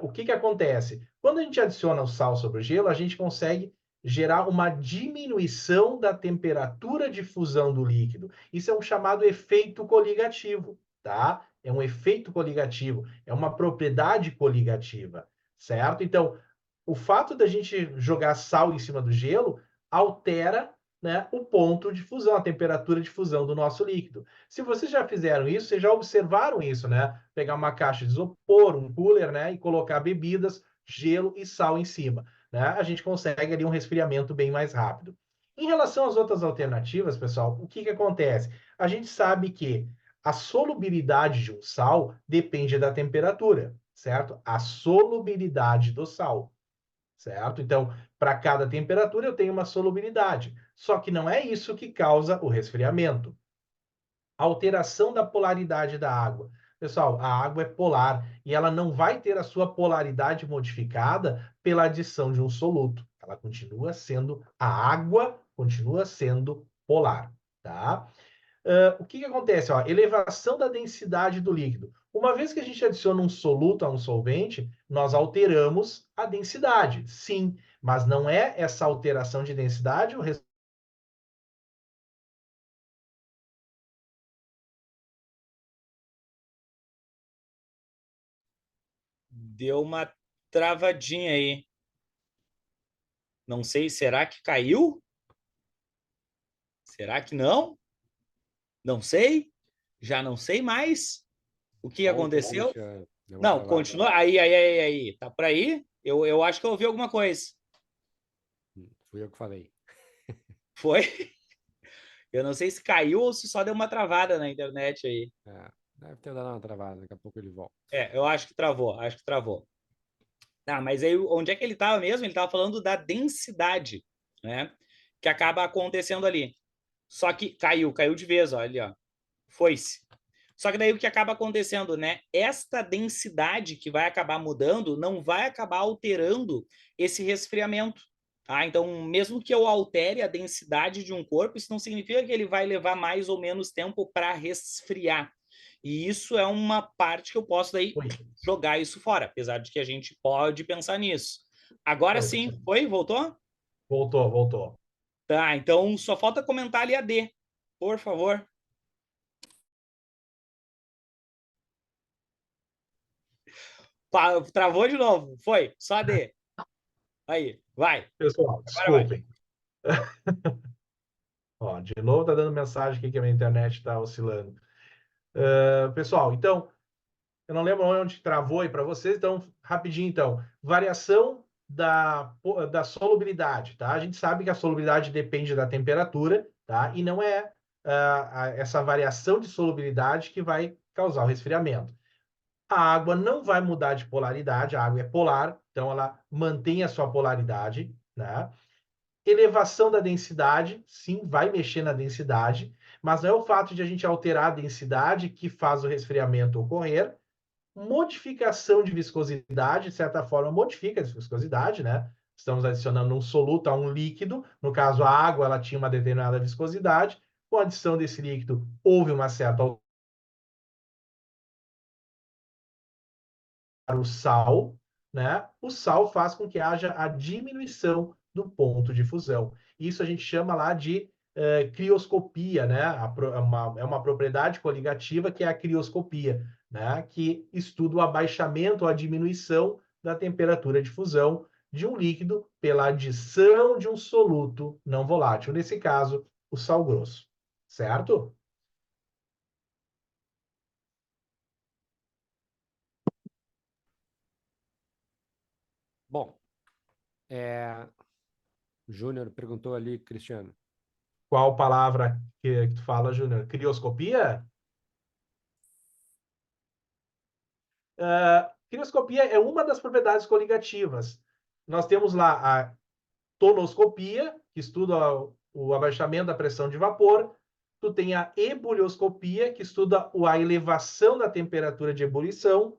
O que acontece? Quando a gente adiciona o sal sobre o gelo, a gente consegue gerar uma diminuição da temperatura de fusão do líquido. Isso é um chamado efeito coligativo, tá? É um efeito coligativo, é uma propriedade coligativa, certo? Então, o fato da gente jogar sal em cima do gelo altera, né, o ponto de fusão, a temperatura de fusão do nosso líquido. Se vocês já fizeram isso, vocês já observaram isso, né? Pegar uma caixa de isopor, um cooler, né, e colocar bebidas, gelo e sal em cima, né? A gente consegue ali um resfriamento bem mais rápido. Em relação às outras alternativas, pessoal, o que acontece? A gente sabe que a solubilidade de um sal depende da temperatura, certo? A solubilidade do sal, certo? Então, para cada temperatura eu tenho uma solubilidade. Só que não é isso que causa o resfriamento. Alteração da polaridade da água. Pessoal, a água é polar e ela não vai ter a sua polaridade modificada pela adição de um soluto. Ela continua sendo, a água continua sendo polar, tá? O que acontece? Ó, elevação da densidade do líquido. Uma vez que a gente adiciona um soluto a um solvente, nós alteramos a densidade, sim, mas não é essa alteração de densidade o Deu uma travadinha aí. Não sei, será que caiu? Será que não? Não sei. Já não sei mais o que Volta, aconteceu. Christian. Deu uma Não, travada. continua. Aí. Tá por aí? Eu acho que eu ouvi alguma coisa. Fui eu que falei. Foi? Eu não sei se caiu ou se só deu uma travada na internet aí. Deve ter dado uma travada, daqui a pouco ele volta. Eu acho que travou, acho que travou. Tá, mas aí onde é que ele estava mesmo? Ele estava falando da densidade, né? Que acaba acontecendo ali. Só que caiu de vez, ó, ali, ó. Foi-se. Só que daí o que acaba acontecendo, né? Esta densidade que vai acabar mudando não vai acabar alterando esse resfriamento. Tá? Então, mesmo que eu altere a densidade de um corpo, isso não significa que ele vai levar mais ou menos tempo para resfriar. E isso é uma parte que eu posso daí Foi. jogar isso fora, apesar de que a gente pode pensar nisso. Agora Foi. sim, foi? Voltou? Voltou. Tá, então só falta comentar ali a D, por favor. Travou de novo. Foi, só a D. Aí, vai. Pessoal, Agora vai. desculpem. Ó, de novo tá dando mensagem aqui que a minha internet está oscilando. Pessoal, então, eu não lembro onde travou aí para vocês, então, rapidinho, então. Variação da solubilidade, tá? A gente sabe que a solubilidade depende da temperatura, tá? E não é essa variação de solubilidade que vai causar o resfriamento. A água não vai mudar de polaridade, a água é polar, então ela mantém a sua polaridade, né? Elevação da densidade, sim, vai mexer na densidade, mas não é o fato de a gente alterar a densidade que faz o resfriamento ocorrer. Modificação de viscosidade, de certa forma, modifica a viscosidade, né? Estamos adicionando um soluto a um líquido, no caso a água, ela tinha uma determinada viscosidade, com a adição desse líquido houve uma certa o sal, né? O sal faz com que haja a diminuição do ponto de fusão. Isso a gente chama lá de crioscopia, né? É uma propriedade coligativa que é a crioscopia, né? Que estuda o abaixamento ou a diminuição da temperatura de fusão de um líquido pela adição de um soluto não volátil, nesse caso, o sal grosso. Certo? Bom, o Júnior perguntou ali, Cristiano. Qual palavra que tu fala, Júnior? Crioscopia? Crioscopia é uma das propriedades coligativas. Nós temos lá a tonoscopia, que estuda o abaixamento da pressão de vapor. Tu tem a ebulioscopia, que estuda a elevação da temperatura de ebulição.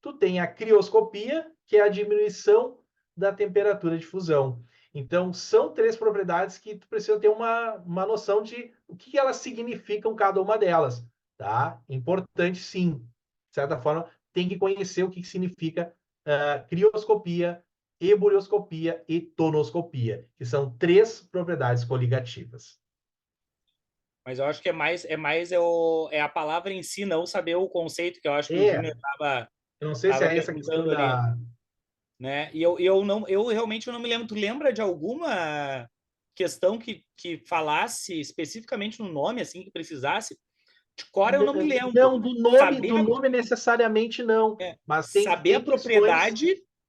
Tu tem a crioscopia, que é a diminuição da temperatura de fusão. Então, são três propriedades que tu precisa ter uma noção de o que elas significam, cada uma delas. Tá? Importante, sim. De certa forma, tem que conhecer o que significa crioscopia, ebulioscopia e tonoscopia, que são três propriedades coligativas. Mas eu acho que é a palavra em si, não saber o conceito que eu acho que o Júnior Eu não sei se estava é essa questão perguntando ali, da... né? E eu realmente não me lembro. Tu lembra de alguma questão que falasse especificamente no nome, assim, que precisasse? De cor eu não me lembro. Não, do Saber, nome necessariamente não, mas saber a tem questões... propriedade,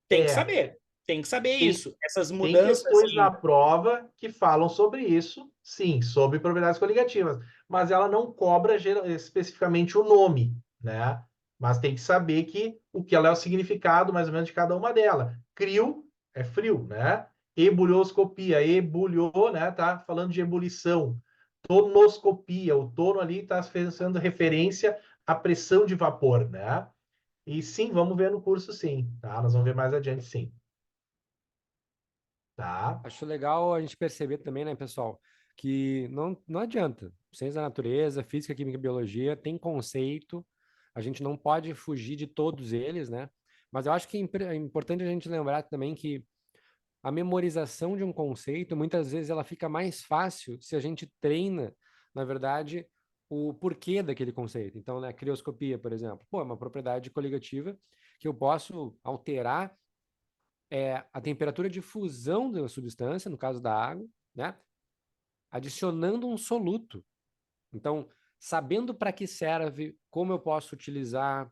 tem que É, saber. Tem que saber tem, isso. Essas tem mudanças, questões na assim, prova que falam sobre isso, sim, sobre propriedades coligativas, mas ela não cobra especificamente o nome, né? Mas tem que saber o que ela é o significado, mais ou menos, de cada uma delas. Crio é frio, né? Ebulioscopia, ebuliou, né? Tá falando de ebulição. Tonoscopia, o tono ali está fazendo referência à pressão de vapor, né? E sim, vamos ver no curso, sim, tá? Nós vamos ver mais adiante, sim. Tá? Acho legal a gente perceber também, né, pessoal, que não adianta. Ciência da natureza, física, química e biologia tem conceito, a gente não pode fugir de todos eles, né? Mas eu acho que é importante a gente lembrar também que a memorização de um conceito, muitas vezes ela fica mais fácil se a gente treina, na verdade, o porquê daquele conceito. Então, né, crioscopia, por exemplo, é uma propriedade coligativa que eu posso alterar a temperatura de fusão da substância, no caso da água, né? adicionando um soluto. Então, sabendo para que serve, como eu posso utilizar,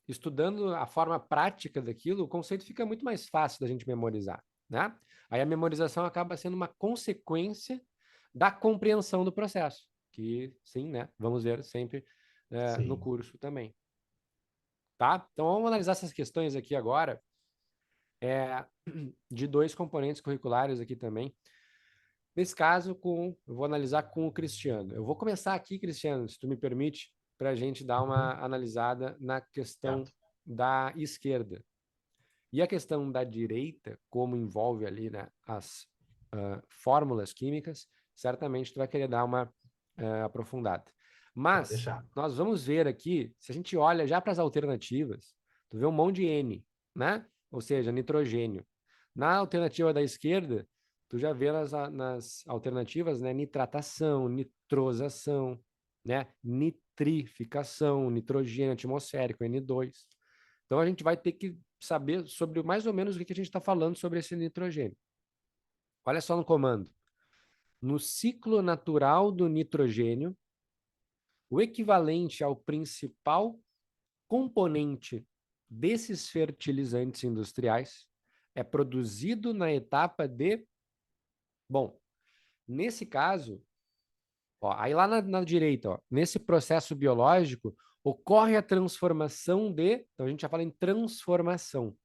estudando a forma prática daquilo, o conceito fica muito mais fácil da gente memorizar, né? Aí a memorização acaba sendo uma consequência da compreensão do processo, que sim, né? Vamos ver sempre no Sim. curso também. Tá? Então vamos analisar essas questões aqui agora, de 2 componentes curriculares aqui também. Nesse caso, eu vou analisar com o Cristiano. Eu vou começar aqui, Cristiano, se tu me permite, para a gente dar uma analisada na questão Certo. da esquerda. E a questão da direita, como envolve ali, né, as fórmulas químicas, certamente tu vai querer dar uma aprofundada. Pode Mas deixar. nós vamos ver aqui, se a gente olha já para as alternativas, tu vê um monte de N, né? Ou seja, nitrogênio. Na alternativa da esquerda, tu já vê nas alternativas, né, nitratação, nitrosação, né, nitrificação, nitrogênio atmosférico, N2. Então a gente vai ter que saber sobre mais ou menos o que a gente está falando sobre esse nitrogênio. Olha só no comando. No ciclo natural do nitrogênio, o equivalente ao principal componente desses fertilizantes industriais é produzido na etapa de... Bom, nesse caso, ó, aí lá na direita, ó, nesse processo biológico, ocorre a transformação de... Então, a gente já fala em transformação.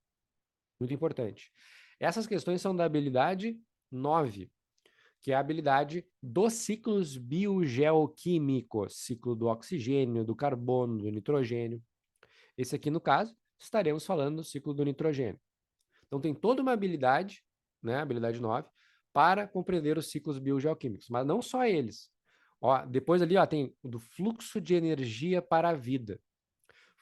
Muito importante. Essas questões são da habilidade 9, que é a habilidade dos ciclos biogeoquímicos, ciclo do oxigênio, do carbono, do nitrogênio. Esse aqui, no caso, estaremos falando do ciclo do nitrogênio. Então, tem toda uma habilidade, né, habilidade 9, para compreender os ciclos biogeoquímicos, mas não só eles. Ó, depois ali, ó, tem o do fluxo de energia para a vida.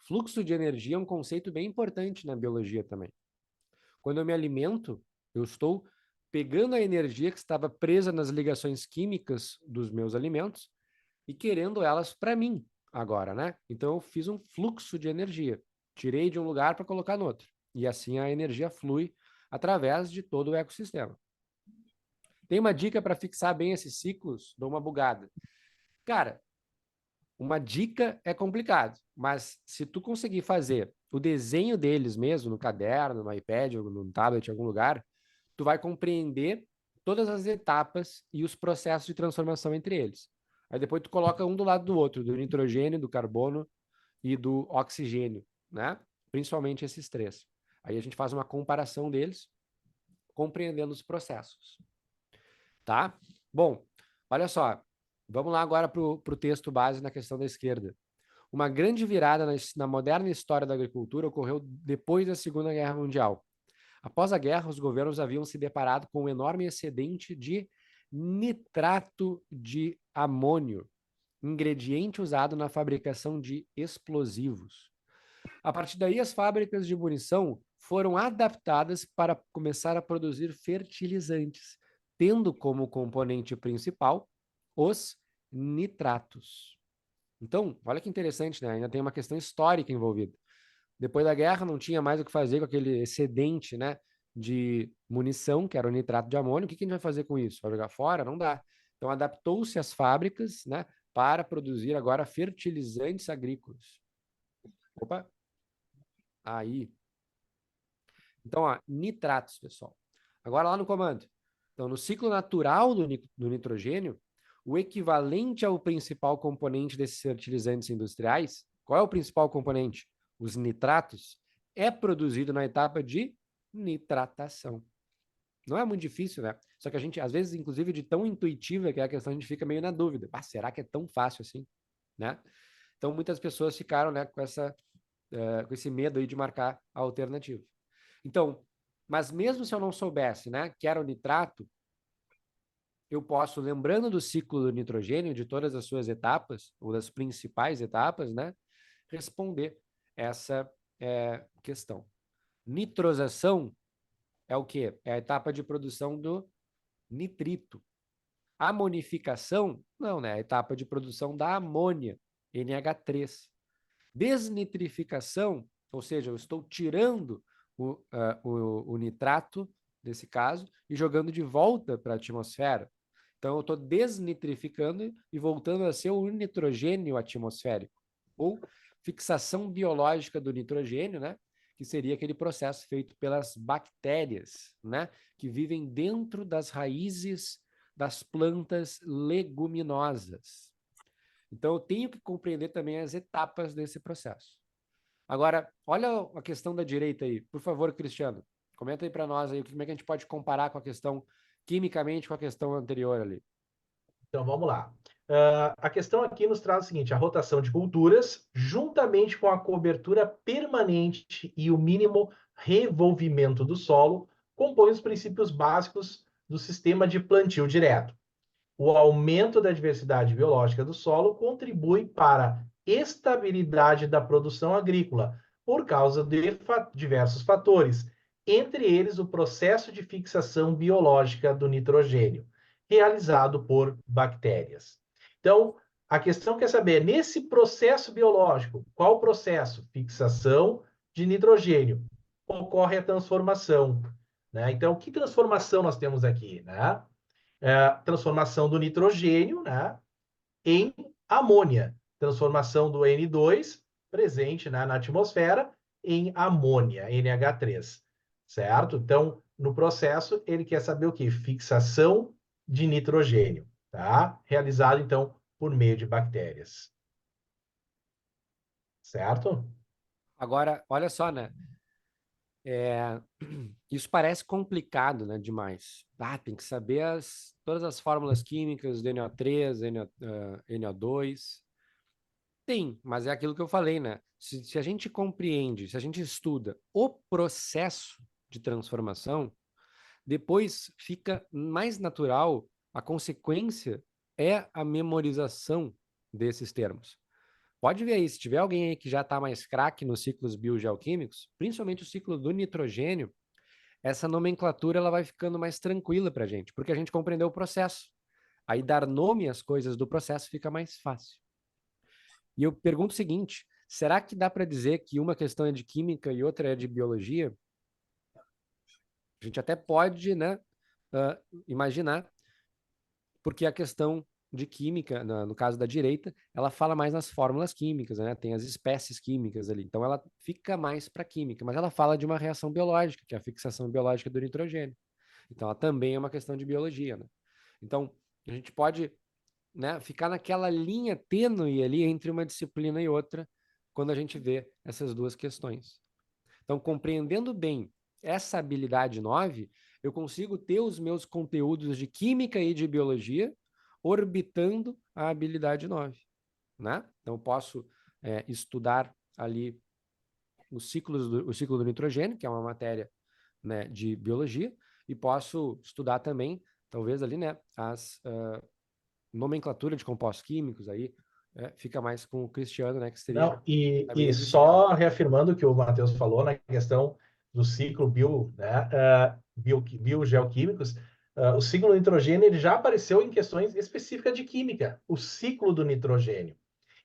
Fluxo de energia é um conceito bem importante na biologia também. Quando eu me alimento, eu estou pegando a energia que estava presa nas ligações químicas dos meus alimentos e querendo elas para mim agora, né? Então eu fiz um fluxo de energia. Tirei de um lugar para colocar no outro. E assim a energia flui através de todo o ecossistema. Tem uma dica para fixar bem esses ciclos? Dou uma bugada. Cara, uma dica é complicado, mas se tu conseguir fazer o desenho deles mesmo no caderno, no iPad, ou no tablet, em algum lugar, tu vai compreender todas as etapas e os processos de transformação entre eles. Aí depois tu coloca um do lado do outro, do nitrogênio, do carbono e do oxigênio, né? Principalmente esses 3. Aí a gente faz uma comparação deles, compreendendo os processos. Tá? Bom, olha só. Vamos lá agora para o texto base na questão da esquerda. Uma grande virada na moderna história da agricultura ocorreu depois da Segunda Guerra Mundial. Após a guerra, os governos haviam se deparado com um enorme excedente de nitrato de amônio, ingrediente usado na fabricação de explosivos. A partir daí, as fábricas de munição foram adaptadas para começar a produzir fertilizantes, tendo como componente principal os nitratos. Então, olha que interessante, né? Ainda tem uma questão histórica envolvida. Depois da guerra, não tinha mais o que fazer com aquele excedente, né, de munição, que era o nitrato de amônio. O que a gente vai fazer com isso? Vai jogar fora? Não dá. Então, adaptou-se as fábricas, né, para produzir agora fertilizantes agrícolas. Opa! Aí. Então, ó, nitratos, pessoal. Agora lá no comando. Então, no ciclo natural do nitrogênio, o equivalente ao principal componente desses fertilizantes industriais, qual é o principal componente? Os nitratos, é produzido na etapa de nitratação. Não é muito difícil, né? Só que a gente, às vezes, inclusive, de tão intuitiva que é a questão, a gente fica meio na dúvida. Ah, será que é tão fácil assim? Né? Então, muitas pessoas ficaram, né, com esse medo aí de marcar a alternativa. Então, mas mesmo se eu não soubesse, né, que era o nitrato, eu posso, lembrando do ciclo do nitrogênio, de todas as suas etapas, ou das principais etapas, né, responder essa questão. Nitrosação é o quê? É a etapa de produção do nitrito. Amonificação, não, né? É a etapa de produção da amônia, NH3. Desnitrificação, ou seja, eu estou tirando o nitrato, nesse caso, e jogando de volta para a atmosfera. Então, eu estou desnitrificando e voltando a ser o nitrogênio atmosférico, ou fixação biológica do nitrogênio, né? Que seria aquele processo feito pelas bactérias, né? Que vivem dentro das raízes das plantas leguminosas. Então, eu tenho que compreender também as etapas desse processo. Agora, olha a questão da direita aí. Por favor, Cristiano, comenta aí para nós aí como é que a gente pode comparar com a questão quimicamente com a questão anterior ali. Então, vamos lá. A questão aqui nos traz o seguinte: a rotação de culturas, juntamente com a cobertura permanente e o mínimo revolvimento do solo, compõem os princípios básicos do sistema de plantio direto. O aumento da diversidade biológica do solo contribui para a estabilidade da produção agrícola, por causa de diversos fatores, entre eles o processo de fixação biológica do nitrogênio, realizado por bactérias. Então, a questão quer saber, nesse processo biológico, qual processo? Fixação de nitrogênio. Ocorre a transformação, né? Então, que transformação nós temos aqui, né? Transformação do nitrogênio, né, em amônia. Transformação do N2, presente, né, na atmosfera, em amônia, NH3. Certo? Então, no processo, ele quer saber o quê? Fixação de nitrogênio. Tá? Realizado, então, por meio de bactérias. Certo? Agora, olha só, né? Isso parece complicado, né, demais. Tem que saber todas as fórmulas químicas do NO3, NO2. Tem, mas é aquilo que eu falei, né? Se a gente compreende, se a gente estuda o processo de transformação, depois fica mais natural, a consequência é a memorização desses termos. Pode ver aí, se tiver alguém aí que já está mais craque nos ciclos biogeoquímicos, principalmente o ciclo do nitrogênio, essa nomenclatura ela vai ficando mais tranquila para a gente, porque a gente compreendeu o processo. Aí dar nome às coisas do processo fica mais fácil. E eu pergunto o seguinte, será que dá para dizer que uma questão é de química e outra é de biologia? A gente até pode, né, imaginar, porque a questão de química, no caso da direita, ela fala mais nas fórmulas químicas, né? Tem as espécies químicas ali. Então ela fica mais para química, mas ela fala de uma reação biológica, que é a fixação biológica do nitrogênio. Então ela também é uma questão de biologia, né? Então a gente pode, né, ficar naquela linha tênue ali entre uma disciplina e outra quando a gente vê essas duas questões. Então, compreendendo bem essa habilidade 9, eu consigo ter os meus conteúdos de química e de biologia orbitando a habilidade 9, né? Então, eu posso estudar ali o ciclo do nitrogênio, que é uma matéria, né, de biologia, e posso estudar também, talvez ali, né, as nomenclatura de compostos químicos aí, fica mais com o Cristiano, né, que seria... Não, e só reafirmando o que o Matheus falou na questão do ciclo biogeoquímicos, o ciclo do nitrogênio ele já apareceu em questões específicas de química, o ciclo do nitrogênio.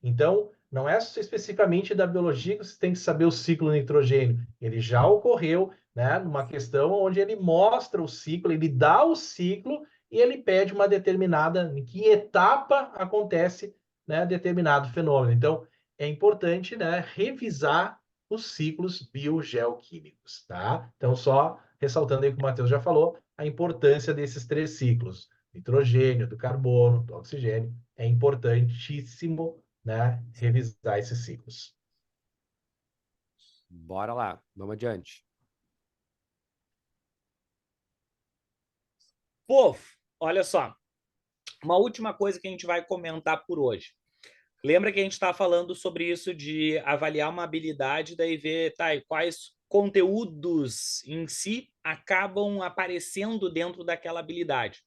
Então, não é especificamente da biologia que você tem que saber o ciclo do nitrogênio. Ele já ocorreu, né, numa questão onde ele mostra o ciclo, ele dá o ciclo e ele pede uma determinada, em que etapa acontece, né, determinado fenômeno. Então, é importante, né, revisar os ciclos biogeoquímicos, tá? Então, só ressaltando aí o que o Matheus já falou, a importância desses 3 ciclos, nitrogênio, do carbono, do oxigênio, é importantíssimo, né, revisar esses ciclos. Bora lá, vamos adiante. Povo, olha só, uma última coisa que a gente vai comentar por hoje. Lembra que a gente está falando sobre isso de avaliar uma habilidade, daí ver quais conteúdos em si acabam aparecendo dentro daquela habilidade.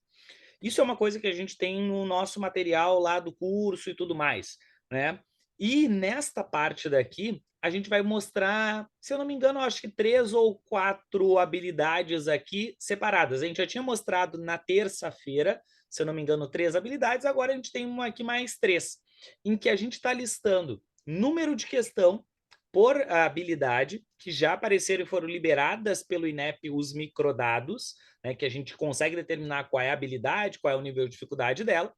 Isso é uma coisa que a gente tem no nosso material lá do curso e tudo mais, né? E nesta parte daqui, a gente vai mostrar, se eu não me engano, acho que 3 ou 4 habilidades aqui separadas. A gente já tinha mostrado na terça-feira, se eu não me engano, 3 habilidades, agora a gente tem uma aqui mais 3, em que a gente está listando número de questão, por habilidade, que já apareceram e foram liberadas pelo INEP os microdados, né, que a gente consegue determinar qual é a habilidade, qual é o nível de dificuldade dela.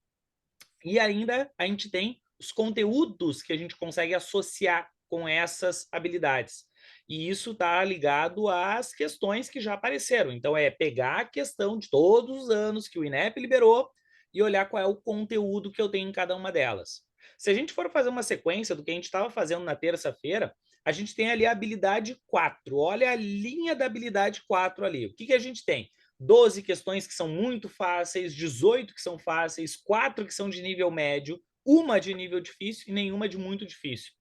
E ainda a gente tem os conteúdos que a gente consegue associar com essas habilidades. E isso está ligado às questões que já apareceram. Então, é pegar a questão de todos os anos que o INEP liberou e olhar qual é o conteúdo que eu tenho em cada uma delas. Se a gente for fazer uma sequência do que a gente estava fazendo na terça-feira, a gente tem ali a habilidade 4. Olha a linha da habilidade 4 ali. O que, que a gente tem? 12 questões que são muito fáceis, 18 que são fáceis, 4 que são de nível médio, uma de nível difícil e nenhuma de muito difícil.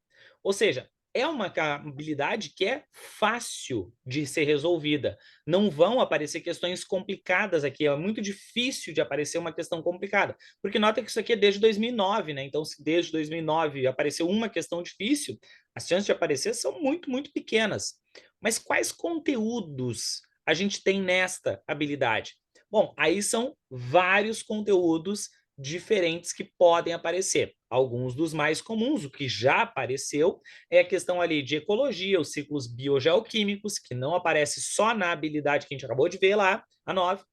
Ou seja, é uma habilidade que é fácil de ser resolvida. Não vão aparecer questões complicadas aqui. É muito difícil de aparecer uma questão complicada. Porque nota que isso aqui é desde 2009, né? Então, se desde 2009 apareceu uma questão difícil, as chances de aparecer são muito, muito pequenas. Mas quais conteúdos a gente tem nesta habilidade? Bom, aí são vários conteúdos diferentes que podem aparecer. Alguns dos mais comuns, o que já apareceu, é a questão ali de ecologia, os ciclos biogeoquímicos, que não aparece só na habilidade que a gente acabou de ver lá, a 9.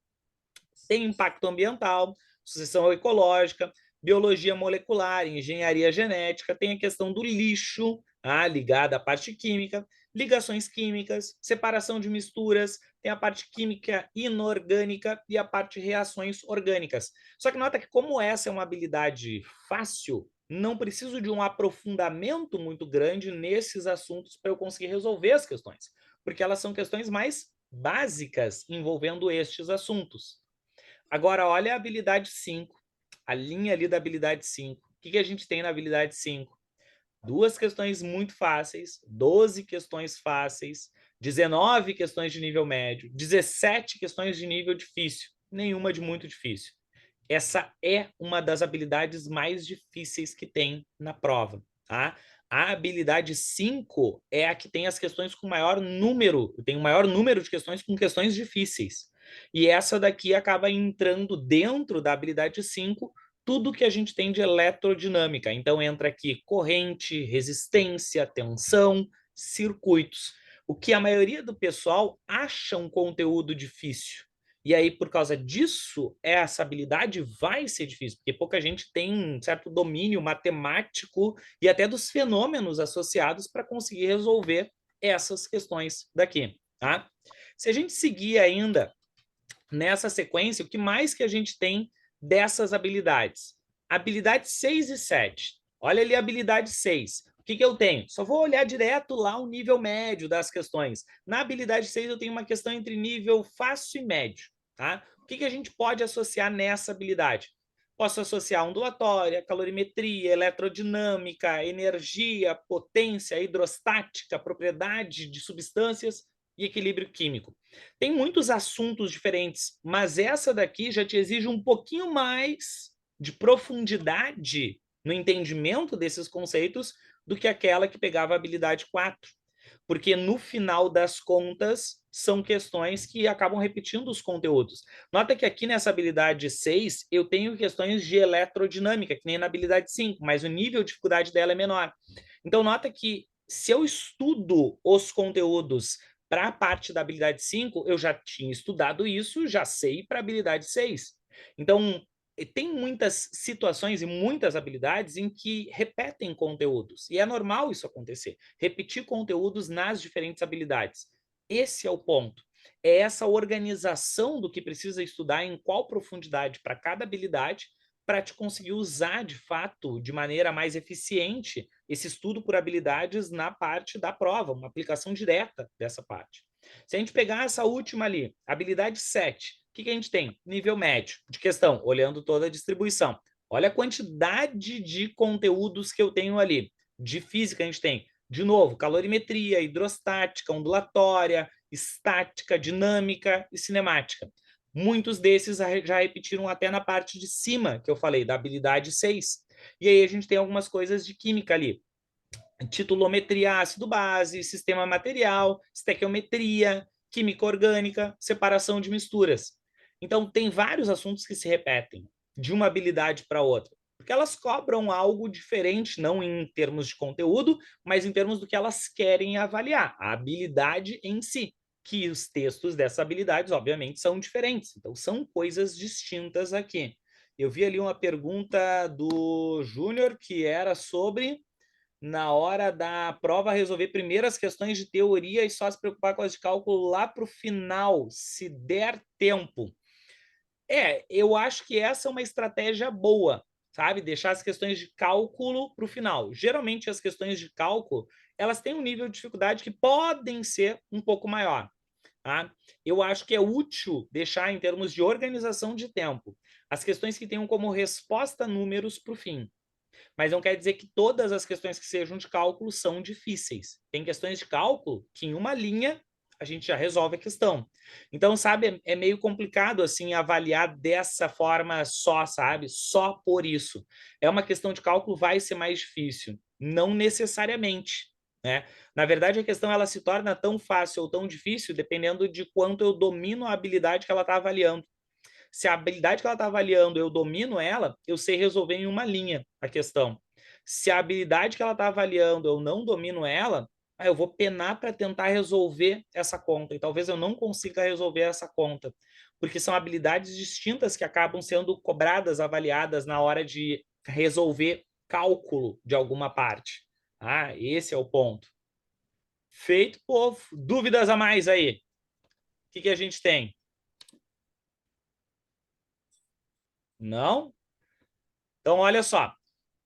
Tem impacto ambiental, sucessão ecológica, biologia molecular, engenharia genética, tem a questão do lixo, ligada à parte química, ligações químicas, separação de misturas, tem a parte química inorgânica e a parte reações orgânicas. Só que nota que como essa é uma habilidade fácil, não preciso de um aprofundamento muito grande nesses assuntos para eu conseguir resolver as questões, porque elas são questões mais básicas envolvendo estes assuntos. Agora, olha a habilidade 5, a linha ali da habilidade 5. O que a gente tem na habilidade 5? 2 questões muito fáceis, 12 questões fáceis, 19 questões de nível médio, 17 questões de nível difícil, nenhuma de muito difícil. Essa é uma das habilidades mais difíceis que tem na prova, tá? A habilidade 5 é a que tem as questões com maior número, tem o maior número de questões com questões difíceis. E essa daqui acaba entrando dentro da habilidade 5 tudo que a gente tem de eletrodinâmica. Então entra aqui corrente, resistência, tensão, circuitos. O que a maioria do pessoal acha um conteúdo difícil. E aí, por causa disso, essa habilidade vai ser difícil, porque pouca gente tem um certo domínio matemático e até dos fenômenos associados para conseguir resolver essas questões daqui, tá? Se a gente seguir ainda nessa sequência, o que mais que a gente tem dessas habilidades? Habilidade 6 e 7. Olha ali a habilidade 6. O que eu tenho? Só vou olhar direto lá o nível médio das questões. Na habilidade 6 eu tenho uma questão entre nível fácil e médio. Tá? O que a gente pode associar nessa habilidade? Posso associar ondulatória, calorimetria, eletrodinâmica, energia, potência, hidrostática, propriedade de substâncias e equilíbrio químico. Tem muitos assuntos diferentes, mas essa daqui já te exige um pouquinho mais de profundidade no entendimento desses conceitos do que aquela que pegava a habilidade 4. Porque no final das contas, são questões que acabam repetindo os conteúdos. Nota que aqui nessa habilidade 6, eu tenho questões de eletrodinâmica, que nem na habilidade 5, mas o nível de dificuldade dela é menor. Então, nota que se eu estudo os conteúdos para a parte da habilidade 5, eu já tinha estudado isso, já sei para a habilidade 6. Então, tem muitas situações e muitas habilidades em que repetem conteúdos. E é normal isso acontecer. Repetir conteúdos nas diferentes habilidades. Esse é o ponto. É essa organização do que precisa estudar, em qual profundidade para cada habilidade, para te conseguir usar, de fato, de maneira mais eficiente, esse estudo por habilidades na parte da prova, uma aplicação direta dessa parte. Se a gente pegar essa última ali, habilidade 7, o que a gente tem? Nível médio de questão, olhando toda a distribuição. Olha a quantidade de conteúdos que eu tenho ali. De física a gente tem, de novo, calorimetria, hidrostática, ondulatória, estática, dinâmica e cinemática. Muitos desses já repetiram até na parte de cima, que eu falei, da habilidade 6. E aí a gente tem algumas coisas de química ali. Titulometria, ácido base, sistema material, estequiometria, química orgânica, separação de misturas. Então, tem vários assuntos que se repetem de uma habilidade para outra. porque elas cobram algo diferente, não em termos de conteúdo, mas em termos do que elas querem avaliar, a habilidade em si, que os textos dessas habilidades, obviamente, são diferentes. Então, são coisas distintas aqui. Eu vi ali uma pergunta do Júnior que era sobre, na hora da prova, resolver primeiro as questões de teoria e só se preocupar com as de cálculo lá para o final, se der tempo. Eu acho que essa é uma estratégia boa, sabe? Deixar as questões de cálculo para o final. Geralmente, as questões de cálculo, elas têm um nível de dificuldade que podem ser um pouco maior. Tá? Eu acho que é útil deixar, em termos de organização de tempo, as questões que tenham como resposta números para o fim. Mas não quer dizer que todas as questões que sejam de cálculo são difíceis. Tem questões de cálculo que em uma linha a gente já resolve a questão. Então, sabe, é meio complicado assim avaliar dessa forma só, sabe? Só por isso. É uma questão de cálculo, vai ser mais difícil. Não necessariamente. Né? Na verdade, a questão ela se torna tão fácil ou tão difícil dependendo de quanto eu domino a habilidade que ela está avaliando. Se a habilidade que ela está avaliando eu domino ela, eu sei resolver em uma linha a questão. Se a habilidade que ela está avaliando eu não domino ela, eu vou penar para tentar resolver essa conta. E talvez eu não consiga resolver essa conta. Porque são habilidades distintas que acabam sendo cobradas, avaliadas na hora de resolver cálculo de alguma parte. Esse é o ponto. Feito, povo. Dúvidas a mais aí? O que a gente tem? Não? Então, olha só.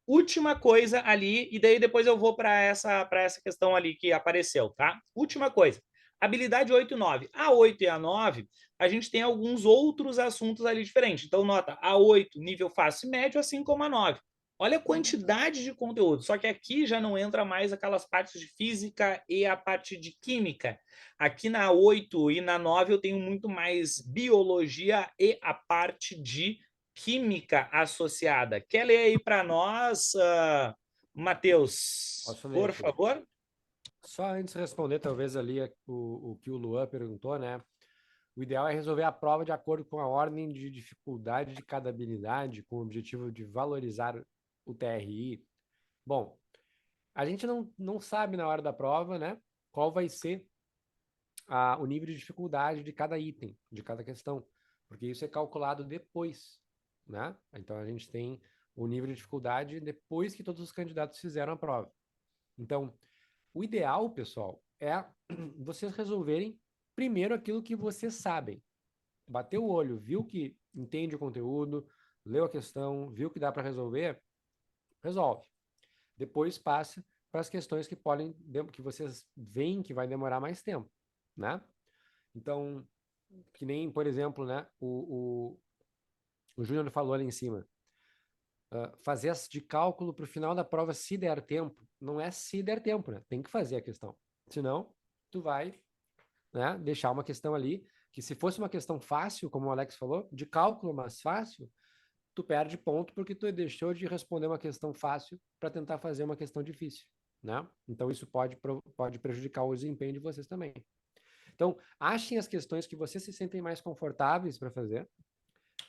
Última coisa ali, e daí depois eu vou para essa questão ali que apareceu, tá? Última coisa. Habilidade 8 e 9. A 8 e a 9, a gente tem alguns outros assuntos ali diferentes. Então, nota, a 8, nível fácil e médio, assim como a 9. Olha a quantidade de conteúdo. Só que aqui já não entra mais aquelas partes de física e a parte de química. Aqui na 8 e na 9 eu tenho muito mais biologia e a parte de química associada. Quer ler aí para nós, Matheus, por aqui, favor? Só antes de responder, talvez ali o que o Luan perguntou, né? O ideal é resolver a prova de acordo com a ordem de dificuldade de cada habilidade, com o objetivo de valorizar o TRI. Bom, a gente não sabe na hora da prova, né? Qual vai ser o nível de dificuldade de cada item, de cada questão, porque isso é calculado depois, né? Então a gente tem o nível de dificuldade depois que todos os candidatos fizeram a prova. Então, o ideal, pessoal, é vocês resolverem primeiro aquilo que vocês sabem. Bateu o olho, viu que entende o conteúdo, leu a questão, viu que dá para resolver, resolve. Depois passa para as questões que vocês veem que vai demorar mais tempo, né? Então, que nem, por exemplo, né, o Júnior falou ali em cima, fazer as de cálculo para o final da prova se der tempo. Não é se der tempo, né? Tem que fazer a questão. Senão, tu vai, né, deixar uma questão ali que se fosse uma questão fácil, como o Alex falou, de cálculo, mas fácil, tu perde ponto porque tu deixou de responder uma questão fácil para tentar fazer uma questão difícil, né? Então isso pode prejudicar o desempenho de vocês também. Então, achem as questões que vocês se sentem mais confortáveis para fazer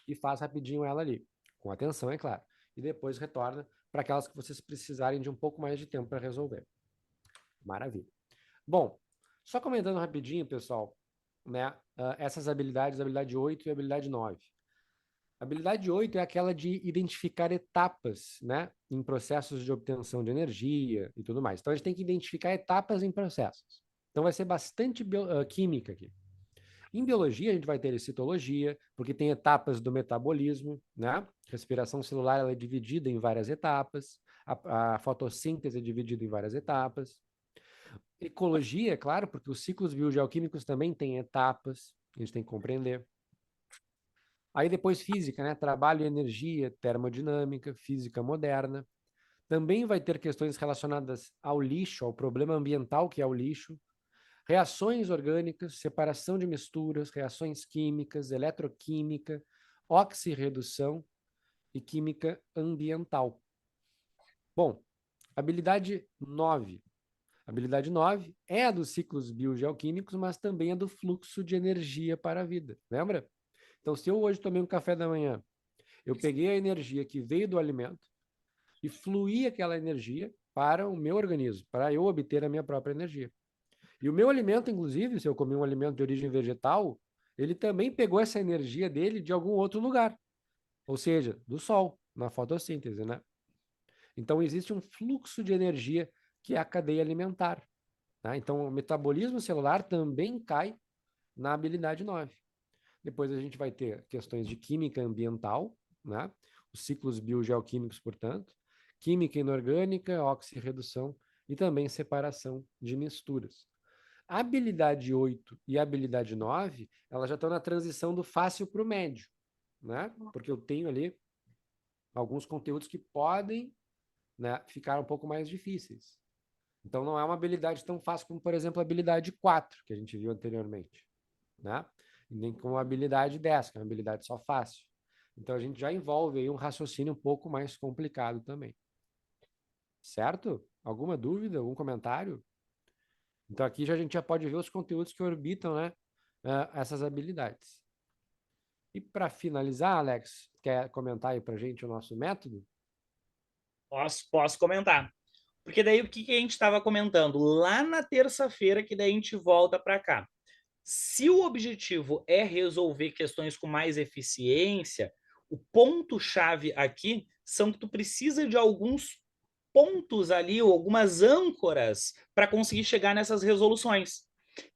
e faça rapidinho ela ali, com atenção, é claro. E depois retorna para aquelas que vocês precisarem de um pouco mais de tempo para resolver. Maravilha. Bom, só comentando rapidinho, pessoal, né, essas habilidades, habilidade 8 e habilidade 9. A habilidade 8 é aquela de identificar etapas, né, em processos de obtenção de energia e tudo mais. Então, a gente tem que identificar etapas em processos. Então, vai ser bastante química aqui. Em biologia, a gente vai ter citologia, porque tem etapas do metabolismo, né? Respiração celular ela é dividida em várias etapas, a fotossíntese é dividida em várias etapas. Ecologia, é claro, porque os ciclos biogeoquímicos também têm etapas, a gente tem que compreender. Aí depois física, né? Trabalho e energia, termodinâmica, física moderna. Também vai ter questões relacionadas ao lixo, ao problema ambiental que é o lixo, reações orgânicas, separação de misturas, reações químicas, eletroquímica, oxirredução e química ambiental. Bom, habilidade 9. Habilidade 9 é a dos ciclos biogeoquímicos, mas também é do fluxo de energia para a vida. Lembra? Então, se eu hoje tomei um café da manhã, eu peguei a energia que veio do alimento, e fluir aquela energia para o meu organismo, para eu obter a minha própria energia. E o meu alimento, inclusive, se eu comer um alimento de origem vegetal, ele também pegou essa energia dele de algum outro lugar, ou seja, do sol, na fotossíntese, né? Então, existe um fluxo de energia que é a cadeia alimentar. Tá? Então, o metabolismo celular também cai na habilidade 9. Depois a gente vai ter questões de química ambiental, né? Os ciclos biogeoquímicos, portanto, química inorgânica, oxirredução e também separação de misturas. A habilidade 8 e a habilidade 9, elas já estão na transição do fácil para o médio, né? Porque eu tenho ali alguns conteúdos que podem, né, ficar um pouco mais difíceis. Então, não é uma habilidade tão fácil como, por exemplo, a habilidade 4, que a gente viu anteriormente, né? Nem como a habilidade 10, que é uma habilidade só fácil. Então, a gente já envolve aí um raciocínio um pouco mais complicado também. Certo? Alguma dúvida, algum comentário? Então, aqui a gente já pode ver os conteúdos que orbitam, né, essas habilidades. E para finalizar, Alex, quer comentar aí para a gente o nosso método? Posso comentar. Porque daí o que a gente estava comentando? Lá na terça-feira, que daí a gente volta para cá. Se o objetivo é resolver questões com mais eficiência, o ponto-chave aqui são que tu precisa de alguns pontos ali, ou algumas âncoras, para conseguir chegar nessas resoluções,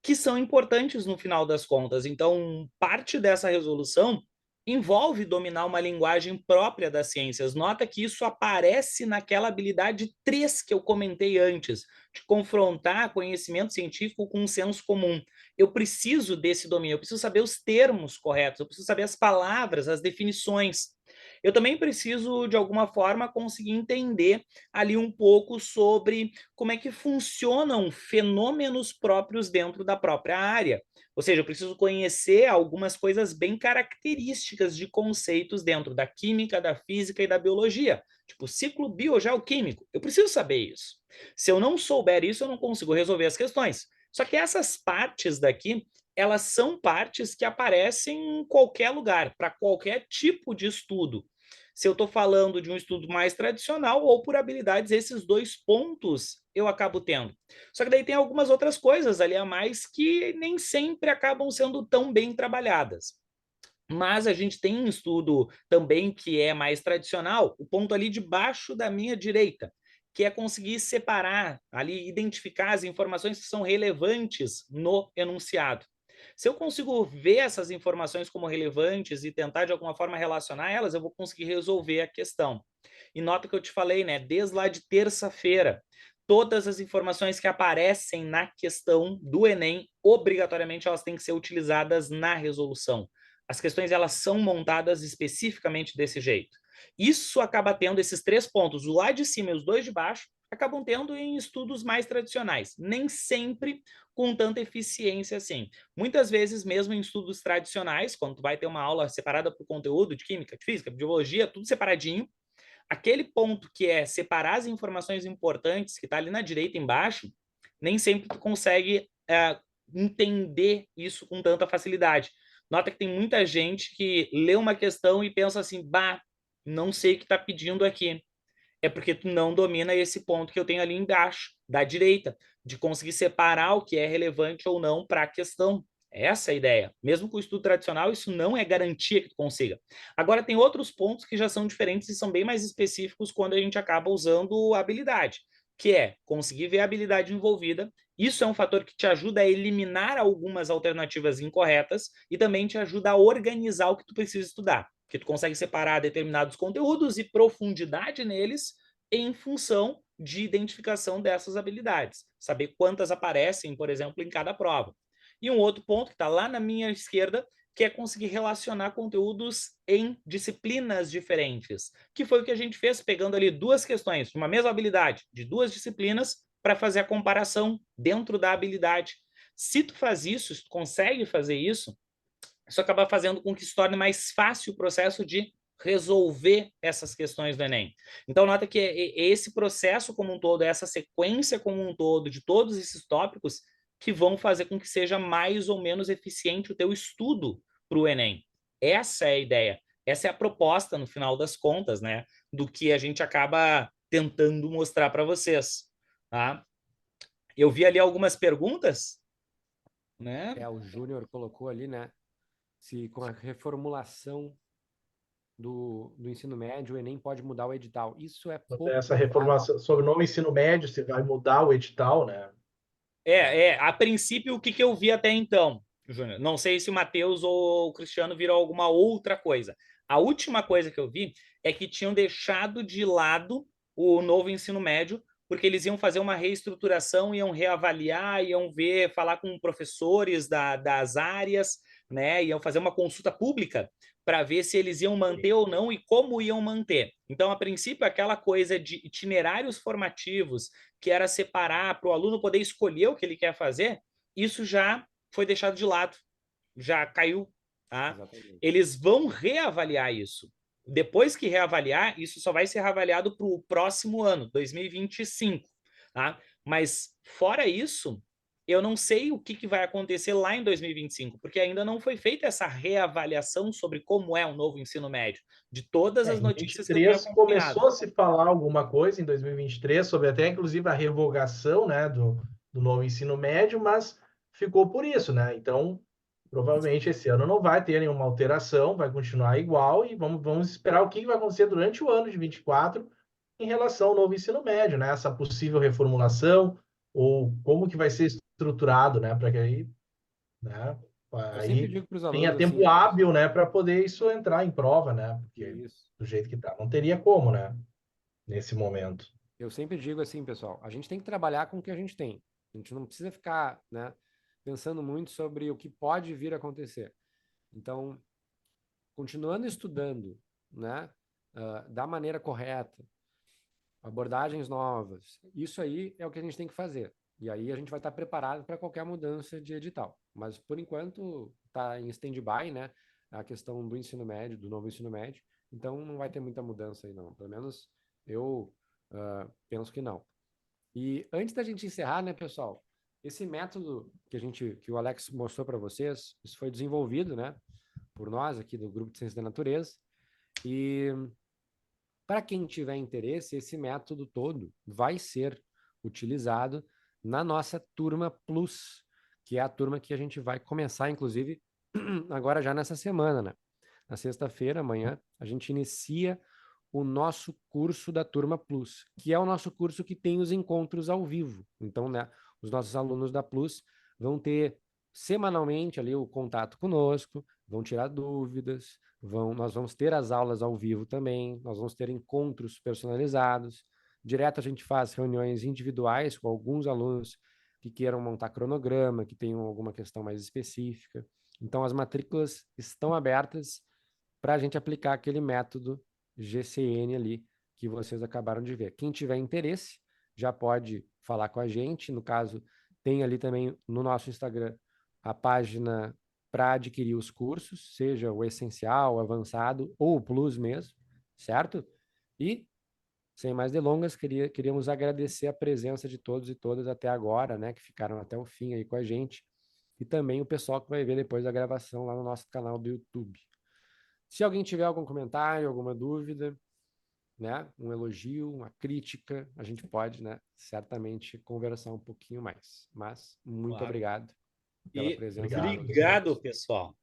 que são importantes no final das contas. Então, parte dessa resolução envolve dominar uma linguagem própria das ciências. Nota que isso aparece naquela habilidade 3 que eu comentei antes, de confrontar conhecimento científico com um senso comum. Eu preciso desse domínio, eu preciso saber os termos corretos, eu preciso saber as palavras, as definições. Eu também preciso, de alguma forma, conseguir entender ali um pouco sobre como é que funcionam fenômenos próprios dentro da própria área. Ou seja, eu preciso conhecer algumas coisas bem características de conceitos dentro da química, da física e da biologia. Tipo, ciclo biogeoquímico. Eu preciso saber isso. Se eu não souber isso, eu não consigo resolver as questões. Só que essas partes daqui, elas são partes que aparecem em qualquer lugar, para qualquer tipo de estudo. Se eu estou falando de um estudo mais tradicional ou por habilidades, esses dois pontos eu acabo tendo. Só que daí tem algumas outras coisas ali a mais que nem sempre acabam sendo tão bem trabalhadas. Mas a gente tem um estudo também que é mais tradicional, o ponto ali debaixo da minha direita, que é conseguir separar ali, identificar as informações que são relevantes no enunciado. Se eu consigo ver essas informações como relevantes e tentar de alguma forma relacionar elas, eu vou conseguir resolver a questão. E nota que eu te falei, né? Desde lá de terça-feira, todas as informações que aparecem na questão do Enem, obrigatoriamente elas têm que ser utilizadas na resolução. As questões elas são montadas especificamente desse jeito. Isso acaba tendo esses 3 pontos, o lá de cima e os 2 de baixo, acabam tendo em estudos mais tradicionais, nem sempre com tanta eficiência assim. Muitas vezes, mesmo em estudos tradicionais, quando tu vai ter uma aula separada por conteúdo de química, de física, de biologia, tudo separadinho, aquele ponto que é separar as informações importantes, que está ali na direita embaixo, nem sempre tu consegue entender isso com tanta facilidade. Nota que tem muita gente que lê uma questão e pensa assim, bah, não sei o que está pedindo aqui. É porque tu não domina esse ponto que eu tenho ali embaixo, da direita, de conseguir separar o que é relevante ou não para a questão. Essa é a ideia. Mesmo com o estudo tradicional, isso não é garantia que tu consiga. Agora, tem outros pontos que já são diferentes e são bem mais específicos quando a gente acaba usando a habilidade, que é conseguir ver a habilidade envolvida. Isso é um fator que te ajuda a eliminar algumas alternativas incorretas e também te ajuda a organizar o que tu precisa estudar, porque tu consegue separar determinados conteúdos e profundidade neles em função de identificação dessas habilidades, saber quantas aparecem, por exemplo, em cada prova. E um outro ponto que está lá na minha esquerda, que é conseguir relacionar conteúdos em disciplinas diferentes, que foi o que a gente fez pegando ali 2 questões, uma mesma habilidade, de 2 disciplinas, para fazer a comparação dentro da habilidade. Se tu faz isso, se tu consegue fazer isso acaba fazendo com que se torne mais fácil o processo de resolver essas questões do Enem. Então, nota que esse processo como um todo, essa sequência como um todo de todos esses tópicos que vão fazer com que seja mais ou menos eficiente o teu estudo para o Enem. Essa é a ideia. Essa é a proposta, no final das contas, né, do que a gente acaba tentando mostrar para vocês, tá? Eu vi ali algumas perguntas, né? O Júnior colocou ali, né? Se com a reformulação do ensino médio, o Enem pode mudar o edital. Isso é pouco Essa provável. reformulação sobre o novo ensino médio, se vai mudar o edital, né? A princípio, o que eu vi até então, Júnior? Não sei se o Matheus ou o Cristiano viram alguma outra coisa. A última coisa que eu vi é que tinham deixado de lado o novo ensino médio, porque eles iam fazer uma reestruturação, iam reavaliar, iam ver, falar com professores das áreas, né? Iam fazer uma consulta pública para ver se eles iam manter ou não e como iam manter. Então, a princípio, aquela coisa de itinerários formativos, que era separar para o aluno poder escolher o que ele quer fazer, isso já foi deixado de lado, já caiu. Tá? Eles vão reavaliar isso. Depois que reavaliar, isso só vai ser reavaliado para o próximo ano, 2025. Tá? Mas, fora isso, eu não sei o que vai acontecer lá em 2025, porque ainda não foi feita essa reavaliação sobre como é o novo ensino médio, de todas as notícias que eu tenho acompanhado. Começou a se falar alguma coisa em 2023 sobre até, inclusive, a revogação, né, do novo ensino médio, mas ficou por isso, né? Então, provavelmente esse ano não vai ter nenhuma alteração, vai continuar igual e vamos esperar o que vai acontecer durante o ano de 24 em relação ao novo ensino médio, né? Essa possível reformulação ou como que vai ser estruturado, né, para que aí, né, aí tenha tempo hábil, né, para poder isso entrar em prova, né? Porque do jeito que tá, não teria como, né, nesse momento. Eu sempre digo assim, pessoal, a gente tem que trabalhar com o que a gente tem. A gente não precisa ficar, né, pensando muito sobre o que pode vir a acontecer. Então, continuando estudando, né, da maneira correta, abordagens novas, isso aí é o que a gente tem que fazer. E aí a gente vai estar preparado para qualquer mudança de edital. Mas, por enquanto, está em stand-by, né, a questão do ensino médio, do novo ensino médio. Então, não vai ter muita mudança aí, não. Pelo menos eu penso que não. E antes da gente encerrar, né, pessoal, esse método que o Alex mostrou para vocês, isso foi desenvolvido, né, por nós aqui do Grupo de Ciência da Natureza. E para quem tiver interesse, esse método todo vai ser utilizado na nossa Turma Plus, que é a turma que a gente vai começar, inclusive, agora já nessa semana, né? Na sexta-feira, amanhã, a gente inicia o nosso curso da Turma Plus, que é o nosso curso que tem os encontros ao vivo. Então, né, os nossos alunos da Plus vão ter semanalmente ali o contato conosco, vão tirar dúvidas, nós vamos ter as aulas ao vivo também, nós vamos ter encontros personalizados. Direto a gente faz reuniões individuais com alguns alunos que queiram montar cronograma, que tenham alguma questão mais específica. Então, as matrículas estão abertas para a gente aplicar aquele método GCN ali que vocês acabaram de ver. Quem tiver interesse já pode falar com a gente. No caso, tem ali também no nosso Instagram a página para adquirir os cursos, seja o essencial, o avançado ou o plus mesmo, certo? E, sem mais delongas, queríamos agradecer a presença de todos e todas até agora, né, que ficaram até o fim aí com a gente, e também o pessoal que vai ver depois a gravação lá no nosso canal do YouTube. Se alguém tiver algum comentário, alguma dúvida, né, um elogio, uma crítica, a gente pode, né, certamente conversar um pouquinho mais. Mas muito obrigado pela presença. Obrigado, pessoal.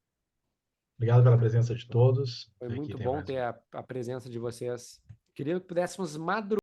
Obrigado pela presença de todos. Foi muito bom ter a presença de vocês. Queria que pudéssemos madrugar